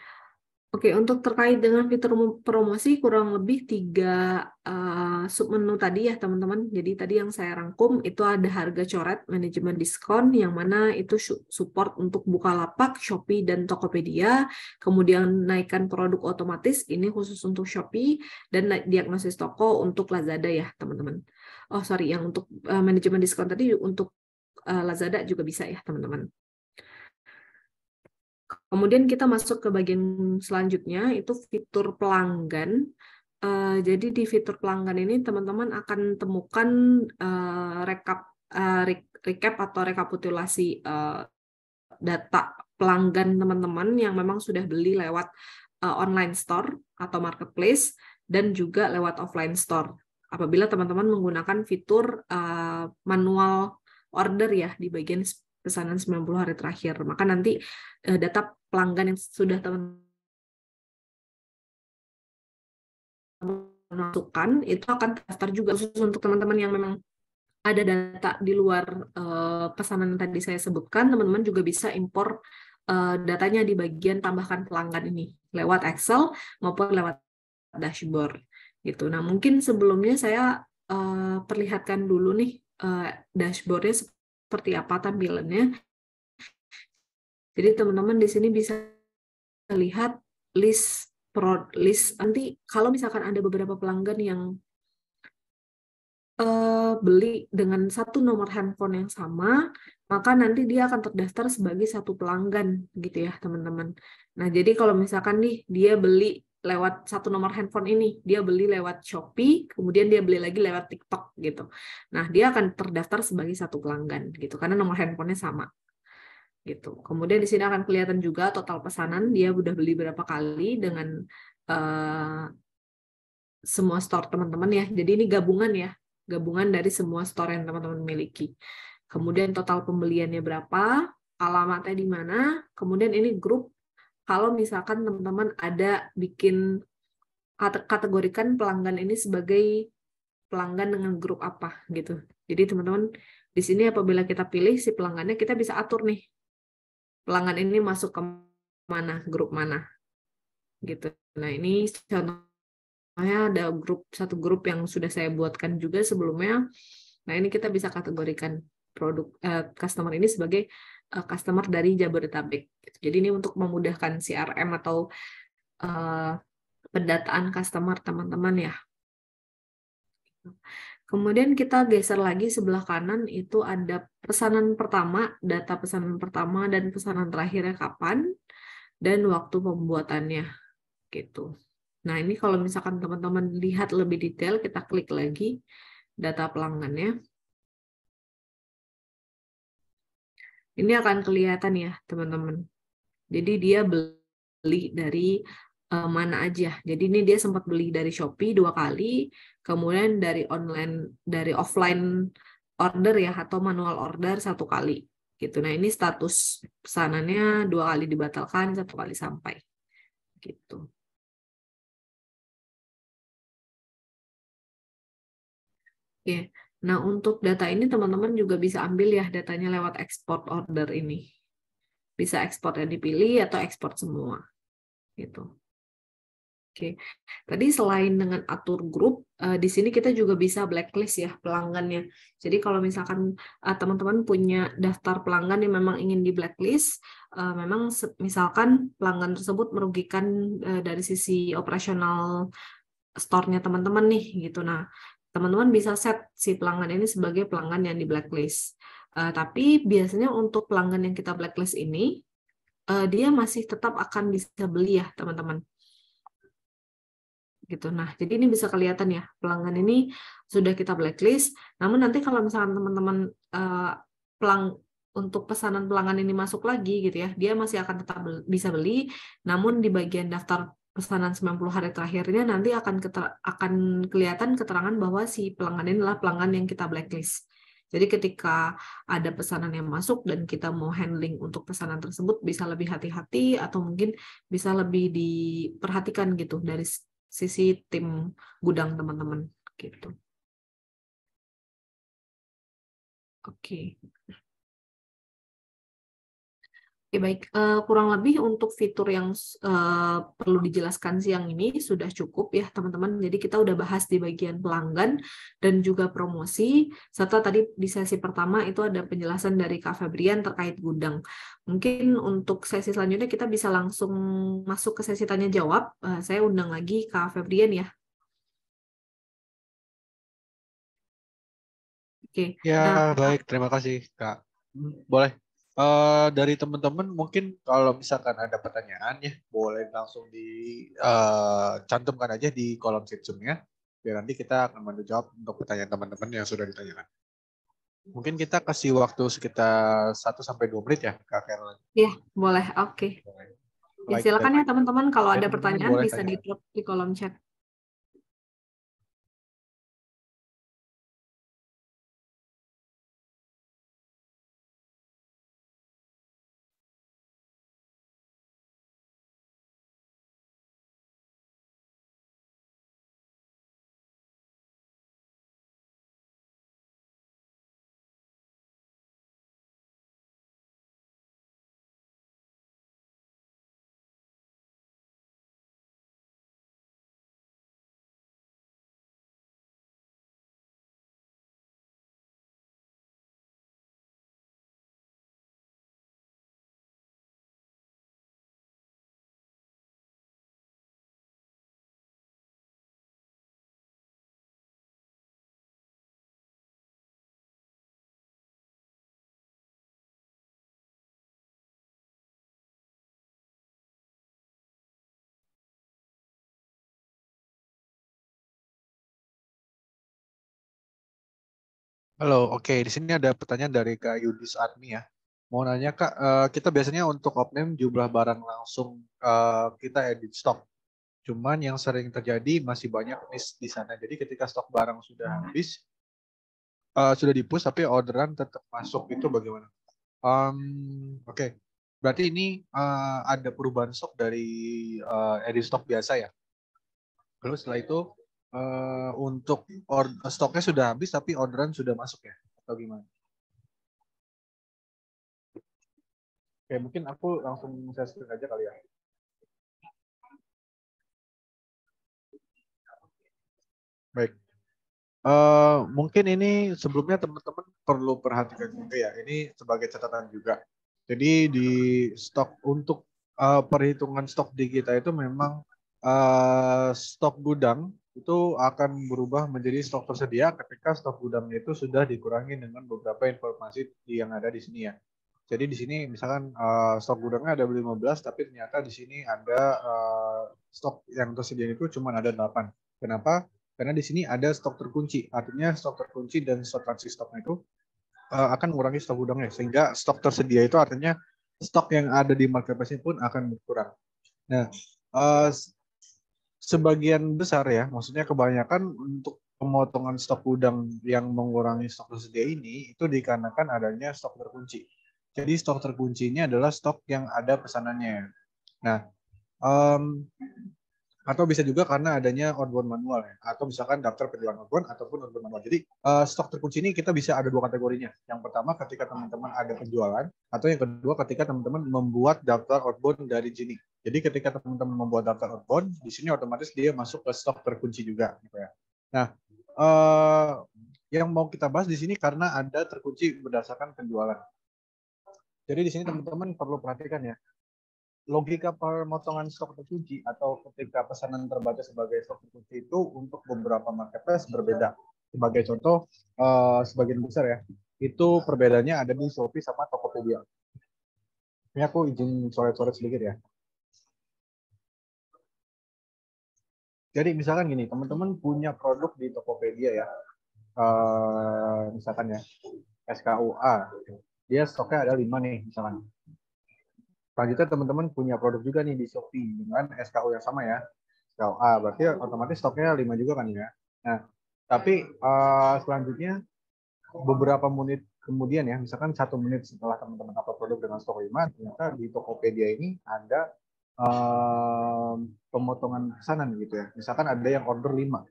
Oke, untuk terkait dengan fitur promosi kurang lebih 3 submenu tadi ya teman-teman. Jadi tadi yang saya rangkum itu ada harga coret, manajemen diskon, yang mana itu support untuk Bukalapak, Shopee, dan Tokopedia. Kemudian naikkan produk otomatis, ini khusus untuk Shopee, dan diagnosis toko untuk Lazada ya teman-teman. Oh sorry, yang untuk manajemen diskon tadi untuk Lazada juga bisa ya teman-teman. Kemudian kita masuk ke bagian selanjutnya, itu fitur pelanggan. Jadi di fitur pelanggan ini teman-teman akan temukan recap atau rekapitulasi data pelanggan teman-teman yang memang sudah beli lewat online store atau marketplace dan juga lewat offline store. Apabila teman-teman menggunakan fitur manual order ya di bagian pesanan 90 hari terakhir, maka nanti data pelanggan yang sudah teman-teman masukkan itu akan terdaftar juga khusus untuk teman-teman yang memang ada data di luar pesanan yang tadi saya sebutkan. Teman-teman juga bisa impor datanya di bagian tambahkan pelanggan ini lewat Excel maupun lewat dashboard gitu. Nah, mungkin sebelumnya saya perlihatkan dulu nih dashboardnya seperti apa tampilannya. Jadi teman-teman di sini bisa lihat list nanti kalau misalkan ada beberapa pelanggan yang beli dengan satu nomor handphone yang sama, maka nanti dia akan terdaftar sebagai satu pelanggan gitu ya teman-teman. Nah, jadi kalau misalkan nih dia beli lewat satu nomor handphone ini, dia beli lewat Shopee, kemudian dia beli lagi lewat TikTok gitu. Nah, dia akan terdaftar sebagai satu pelanggan gitu karena nomor handphonenya sama gitu. Kemudian di sini akan kelihatan juga total pesanan, dia udah beli berapa kali dengan semua store teman-teman ya. Jadi ini gabungan ya, gabungan dari semua store yang teman-teman miliki. Kemudian total pembeliannya berapa, alamatnya di mana, kemudian ini grup, kalau misalkan teman-teman ada bikin kategorikan pelanggan ini sebagai pelanggan dengan grup apa gitu. Jadi teman-teman di sini apabila kita pilih si pelanggannya, kita bisa atur nih pelanggan ini masuk ke mana, grup mana gitu. Nah, ini contohnya ada satu grup yang sudah saya buatkan juga sebelumnya. Nah, ini kita bisa kategorikan produk customer ini sebagai customer dari Jabodetabek. Jadi ini untuk memudahkan CRM atau pendataan customer teman-teman ya. Kemudian kita geser lagi sebelah kanan itu ada pesanan pertama, data pesanan pertama dan pesanan terakhirnya kapan, dan waktu pembuatannya gitu. Nah, ini kalau misalkan teman-teman lihat lebih detail, kita klik lagi data pelanggannya. Ini akan kelihatan ya, teman-teman. Jadi dia beli dari mana aja. Jadi ini dia sempat beli dari Shopee 2 kali, kemudian dari online, dari offline order ya, atau manual order 1 kali. Gitu. Nah, ini status pesanannya 2 kali dibatalkan, 1 kali sampai. Gitu. Oke. Nah, untuk data ini teman-teman juga bisa ambil ya datanya lewat export order ini. Bisa ekspor yang dipilih atau ekspor semua. Gitu. Oke, tadi selain dengan atur grup, di sini kita juga bisa blacklist ya pelanggannya. Jadi kalau misalkan teman-teman punya daftar pelanggan yang memang ingin di blacklist, memang misalkan pelanggan tersebut merugikan dari sisi operasional store-nya teman-teman nih gitu. Nah, teman-teman bisa set si pelanggan ini sebagai pelanggan yang di blacklist. Tapi biasanya untuk pelanggan yang kita blacklist ini, dia masih tetap akan bisa beli ya teman-teman. Gitu. Nah, jadi ini bisa kelihatan ya, pelanggan ini sudah kita blacklist. Namun nanti kalau misalkan teman-teman untuk pesanan pelanggan ini masuk lagi gitu ya, dia masih akan tetap bisa beli, namun di bagian daftar pesanan 90 hari terakhirnya nanti akan kelihatan keterangan bahwa si pelanggan ini adalah pelanggan yang kita blacklist. Jadi ketika ada pesanan yang masuk dan kita mau handling untuk pesanan tersebut bisa lebih hati-hati atau mungkin bisa lebih diperhatikan gitu dari sisi tim gudang teman-teman gitu. Oke. Oke, baik. Kurang lebih untuk fitur yang perlu dijelaskan siang ini sudah cukup ya, teman-teman. Jadi kita udah bahas di bagian pelanggan dan juga promosi, serta tadi di sesi pertama itu ada penjelasan dari Kak Febrian terkait gudang. Mungkin untuk sesi selanjutnya kita bisa langsung masuk ke sesi tanya-jawab. Saya undang lagi Kak Febrian ya. Oke. Ya, Nah, baik. Terima kasih, Kak. Boleh. Dari teman-teman mungkin kalau misalkan ada pertanyaan ya, boleh langsung dicantumkan aja di kolom chat Zoom-nya. Biar nanti kita akan menjawab untuk pertanyaan teman-teman yang sudah ditanyakan. Mungkin kita kasih waktu sekitar 1-2 menit ya, Kak Caroline. ya, boleh. Oke. Ya, Baik, silakan ya teman-teman kalau ada teman-teman pertanyaan boleh bisa tanya. di-drop di kolom chat. Halo, oke. Di sini ada pertanyaan dari Kak Yudis Armi ya. Mau nanya Kak, kita biasanya untuk off-name jumlah barang langsung kita edit stok. Cuman yang sering terjadi masih banyak miss di sana. Jadi ketika stok barang sudah habis, sudah di-push tapi orderan tetap masuk, itu bagaimana? Oke. Berarti ini ada perubahan stok dari edit stok biasa ya. Lalu setelah itu untuk stoknya sudah habis tapi orderan sudah masuk ya, atau gimana? Oke, mungkin aku langsung share screen aja kali ya. Baik. Mungkin ini sebelumnya teman-teman perlu perhatikan juga ya. Ini sebagai catatan juga. Jadi di stok untuk perhitungan stok di kita itu memang stok gudang itu akan berubah menjadi stok tersedia ketika stok gudangnya itu sudah dikurangi dengan beberapa informasi yang ada di sini ya. Jadi di sini misalkan stok gudangnya ada 15, tapi ternyata di sini ada stok yang tersedia itu cuma ada 8. Kenapa? Karena di sini ada stok terkunci. Artinya stok terkunci dan stok transit stoknya itu akan mengurangi stok gudangnya. Sehingga stok tersedia itu artinya stok yang ada di marketplace pun akan berkurang. Nah, sebagian besar ya, maksudnya kebanyakan untuk pemotongan stok gudang yang mengurangi stok tersedia ini itu dikarenakan adanya stok terkunci. Jadi stok terkunci ini adalah stok yang ada pesanannya. Nah, atau bisa juga karena adanya outbound manual ya, atau misalkan daftar penjualan outbound ataupun outbound manual. Jadi stok terkunci ini kita bisa ada 2 kategorinya. Yang pertama ketika teman-teman ada penjualan, atau yang kedua ketika teman-teman membuat daftar outbound dari Gini. Jadi ketika teman-teman membuat daftar outbound, di sini otomatis dia masuk ke stok terkunci juga, gitu ya. Nah, yang mau kita bahas di sini karena ada terkunci berdasarkan penjualan. Jadi di sini teman-teman perlu perhatikan ya, logika pemotongan stok terkunci atau ketika pesanan terbaca sebagai stok terkunci itu untuk beberapa marketplace berbeda. Sebagai contoh, sebagian besar ya, itu perbedaannya ada di Shopee sama Tokopedia. Ini aku izin coret-coret sedikit ya. Jadi misalkan gini, teman-teman punya produk di Tokopedia ya, misalkan ya, SKUA, dia stoknya ada 5 nih misalkan. Selanjutnya teman-teman punya produk juga nih di Shopee dengan SKU yang sama ya. SKU A, berarti otomatis stoknya 5 juga kan ya. Nah, tapi selanjutnya beberapa menit kemudian ya, misalkan 1 menit setelah teman-teman upload produk dengan stok 5, ternyata di Tokopedia ini ada pemotongan pesanan gitu ya. Misalkan ada yang order 5.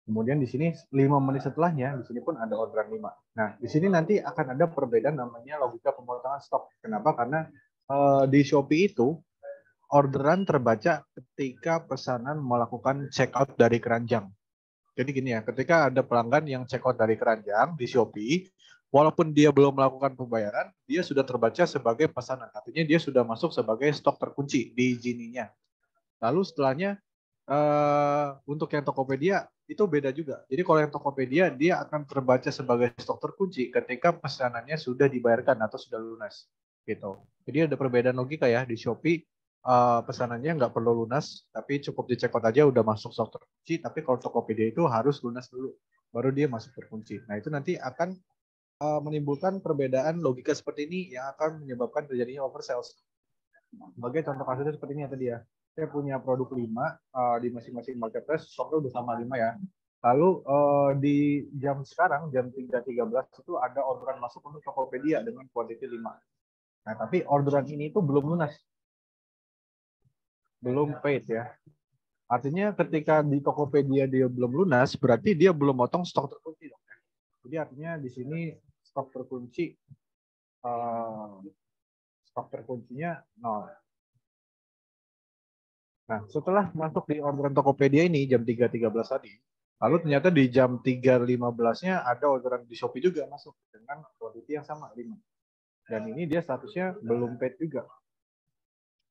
Kemudian di sini 5 menit setelahnya, di sini pun ada orderan 5. Nah, di sini nanti akan ada perbedaan namanya logika pemotongan stok. Kenapa? Karena di Shopee itu orderan terbaca ketika pesanan melakukan check out dari keranjang. Jadi gini ya, ketika ada pelanggan yang check out dari keranjang di Shopee, walaupun dia belum melakukan pembayaran, dia sudah terbaca sebagai pesanan. Artinya dia sudah masuk sebagai stok terkunci di Gini-nya. Lalu setelahnya untuk yang Tokopedia itu beda juga. Jadi kalau yang Tokopedia dia akan terbaca sebagai stok terkunci ketika pesanannya sudah dibayarkan atau sudah lunas gitu. Jadi ada perbedaan logika ya di Shopee pesanannya nggak perlu lunas tapi cukup di checkout aja udah masuk stok terkunci. Tapi kalau Tokopedia itu harus lunas dulu baru dia masuk terkunci. Nah itu nanti akan menimbulkan perbedaan logika seperti ini yang akan menyebabkan terjadinya oversales. Sebagai contoh kasusnya seperti ini ya tadi ya. Saya punya produk 5 di masing-masing marketplace, stoknya udah sama 5 ya. Lalu di jam sekarang, jam 3.13 itu ada orderan masuk untuk Tokopedia dengan kuantiti 5. Nah, tapi orderan ini itu belum lunas. Belum paid ya. Artinya ketika di Tokopedia dia belum lunas, berarti dia belum motong stok terkunci. Jadi artinya di sini stok terkunci, stok terkuncinya 0. Nah, setelah masuk di orderan Tokopedia ini jam 3.13 tadi, lalu ternyata di jam 3.15-nya ada orderan di Shopee juga masuk dengan kuantiti yang sama 5. Dan ini dia statusnya belum paid juga.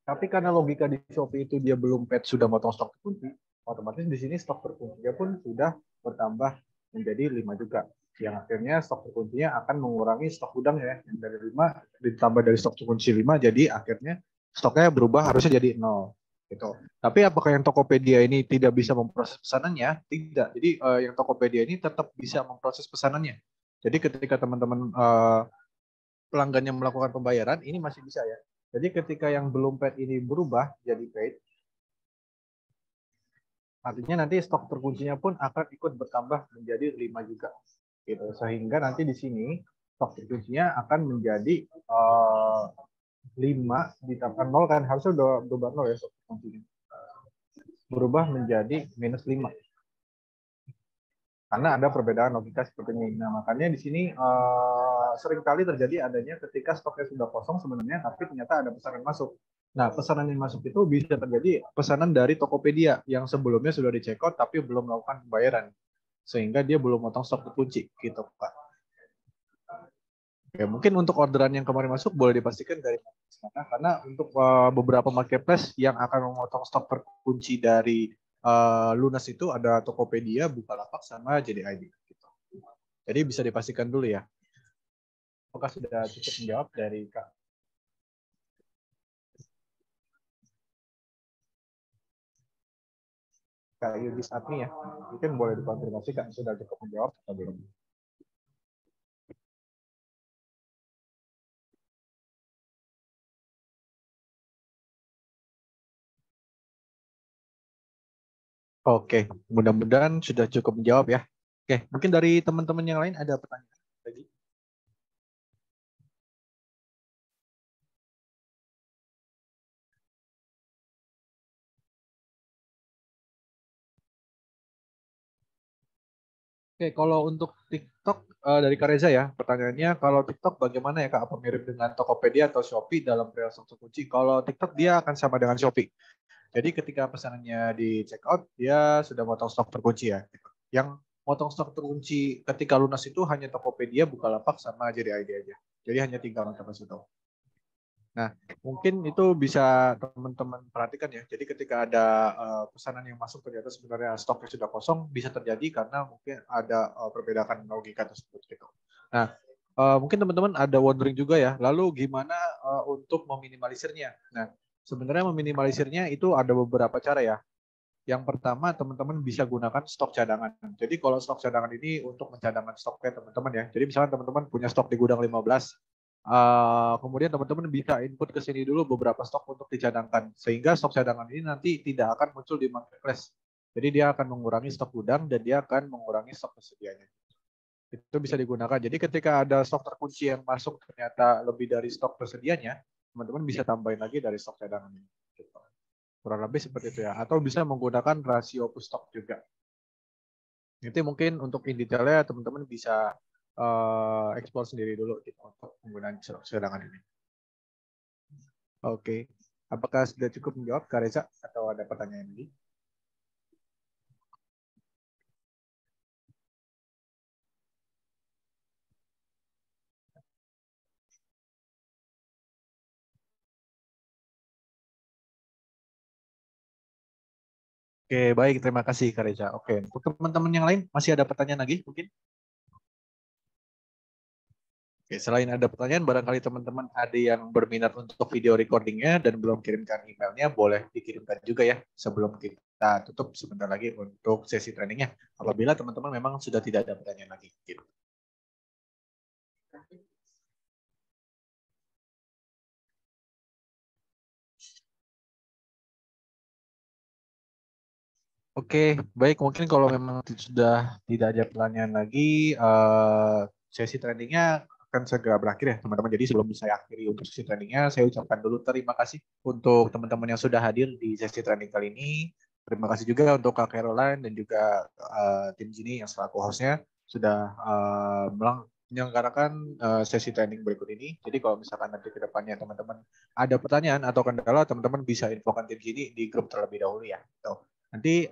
Tapi karena logika di Shopee itu dia belum paid sudah motong stok terkunci, otomatis di sini stok terkuncinya pun sudah bertambah menjadi 5 juga. Yang akhirnya stok terkuncinya akan mengurangi stok gudang ya, yang dari 5 ditambah dari stok terkunci 5, jadi akhirnya stoknya berubah harusnya jadi 0. Gitu. Tapi apakah yang Tokopedia ini tidak bisa memproses pesanannya? Tidak. Jadi yang Tokopedia ini tetap bisa memproses pesanannya. Jadi ketika teman-teman pelanggan yang melakukan pembayaran, ini masih bisa ya. Jadi ketika yang belum paid ini berubah jadi paid, artinya nanti stok terkuncinya pun akan ikut bertambah menjadi 5 juga. Gitu. Sehingga nanti di sini stok terkuncinya akan menjadi 5 ditambah 0 kan harusnya udah berubah 0 ya stok terkuncinya. Berubah menjadi minus 5. Karena ada perbedaan logika seperti ini. Nah, makanya di sini seringkali terjadi adanya ketika stoknya sudah kosong sebenarnya, tapi ternyata ada pesanan masuk. Nah, pesanan yang masuk itu bisa terjadi pesanan dari Tokopedia yang sebelumnya sudah di-check out tapi belum melakukan pembayaran. Sehingga dia belum motong stok terkunci. Gitu, Pak. Oke, mungkin untuk orderan yang kemarin masuk boleh dipastikan dari mana, karena untuk beberapa marketplace yang akan memotong stok terkunci dari Lunas itu ada Tokopedia, Bukalapak, sama JDID. Gitu. Jadi bisa dipastikan dulu ya. Apakah sudah cukup menjawab dari Kak? Kak Yudis Admi ya. Mungkin boleh dikonfirmasi Kak sudah cukup menjawab atau belum? Oke, mudah-mudahan sudah cukup menjawab ya. Oke, mungkin dari teman-teman yang lain ada pertanyaan lagi? Oke, kalau untuk TikTok dari Kak Reza ya, pertanyaannya kalau TikTok bagaimana ya Kak? Apa mirip dengan Tokopedia atau Shopee dalam perihal stok terkunci? Kalau TikTok dia akan sama dengan Shopee. Jadi ketika pesanannya di check out, dia sudah motong stok terkunci ya. Gitu. Yang motong stok terkunci ketika lunas itu hanya Tokopedia, Bukalapak, sama JDID aja. Jadi hanya 3 macam itu. Nah, mungkin itu bisa teman-teman perhatikan ya. Jadi ketika ada pesanan yang masuk ternyata sebenarnya stoknya sudah kosong, bisa terjadi karena mungkin ada perbedaan logika tersebut gitu. Nah, mungkin teman-teman ada wondering juga ya. Lalu gimana untuk meminimalisirnya? Nah, sebenarnya meminimalisirnya itu ada beberapa cara ya. Yang pertama, teman-teman bisa gunakan stok cadangan. Jadi kalau stok cadangan ini untuk mencadangkan stoknya teman-teman ya. Jadi misalkan teman-teman punya stok di gudang 15, kemudian teman-teman bisa input ke sini dulu beberapa stok untuk dicadangkan. Sehingga stok cadangan ini nanti tidak akan muncul di marketplace. Jadi dia akan mengurangi stok gudang dan dia akan mengurangi stok tersedianya. Itu bisa digunakan. Jadi ketika ada stok terkunci yang masuk ternyata lebih dari stok tersedianya, teman-teman bisa tambahin lagi dari stok cadangan ini. Kurang lebih seperti itu ya. Atau bisa menggunakan rasio push stock juga. Itu mungkin untuk in detailnya teman-teman bisa explore sendiri dulu gitu, untuk penggunaan cadangan ini. Oke. Apakah sudah cukup menjawab Kak Reza atau ada pertanyaan lagi? Oke, baik. Terima kasih Kak Reza. Oke, untuk teman-teman yang lain masih ada pertanyaan lagi mungkin? Oke, selain ada pertanyaan, barangkali teman-teman ada yang berminat untuk video recordingnya dan belum kirimkan emailnya, boleh dikirimkan juga ya sebelum kita tutup sebentar lagi untuk sesi trainingnya. Apabila teman-teman memang sudah tidak ada pertanyaan lagi. Gitu. Oke, baik. Mungkin kalau memang sudah tidak ada pertanyaan lagi, sesi trainingnya akan segera berakhir ya teman-teman. Jadi sebelum saya akhiri untuk sesi trainingnya, saya ucapkan dulu terima kasih untuk teman-teman yang sudah hadir di sesi training kali ini. Terima kasih juga untuk Kak Caroline dan juga tim Gini yang selaku hostnya sudah menyelenggarakan sesi training berikut ini. Jadi kalau misalkan nanti ke depannya teman-teman ada pertanyaan atau kendala, teman-teman bisa infokan tim Gini di grup terlebih dahulu ya. Tuh. Nanti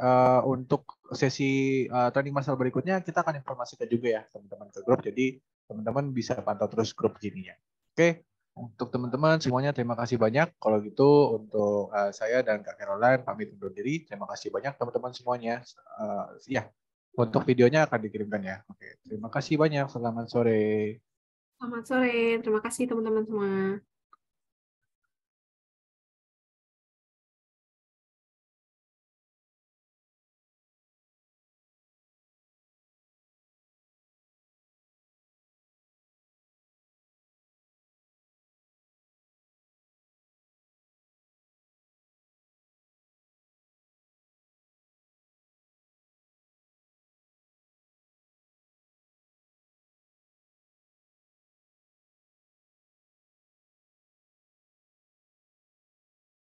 untuk sesi training masalah berikutnya kita akan informasikan juga ya teman-teman ke grup. Jadi teman-teman bisa pantau terus grup Gininya. Oke, untuk teman-teman semuanya terima kasih banyak. Kalau gitu untuk saya dan Kak Caroline pamit undur diri. Terima kasih banyak teman-teman semuanya. Ya, untuk videonya akan dikirimkan ya. Oke, terima kasih banyak. Selamat sore. Selamat sore, terima kasih teman-teman semua.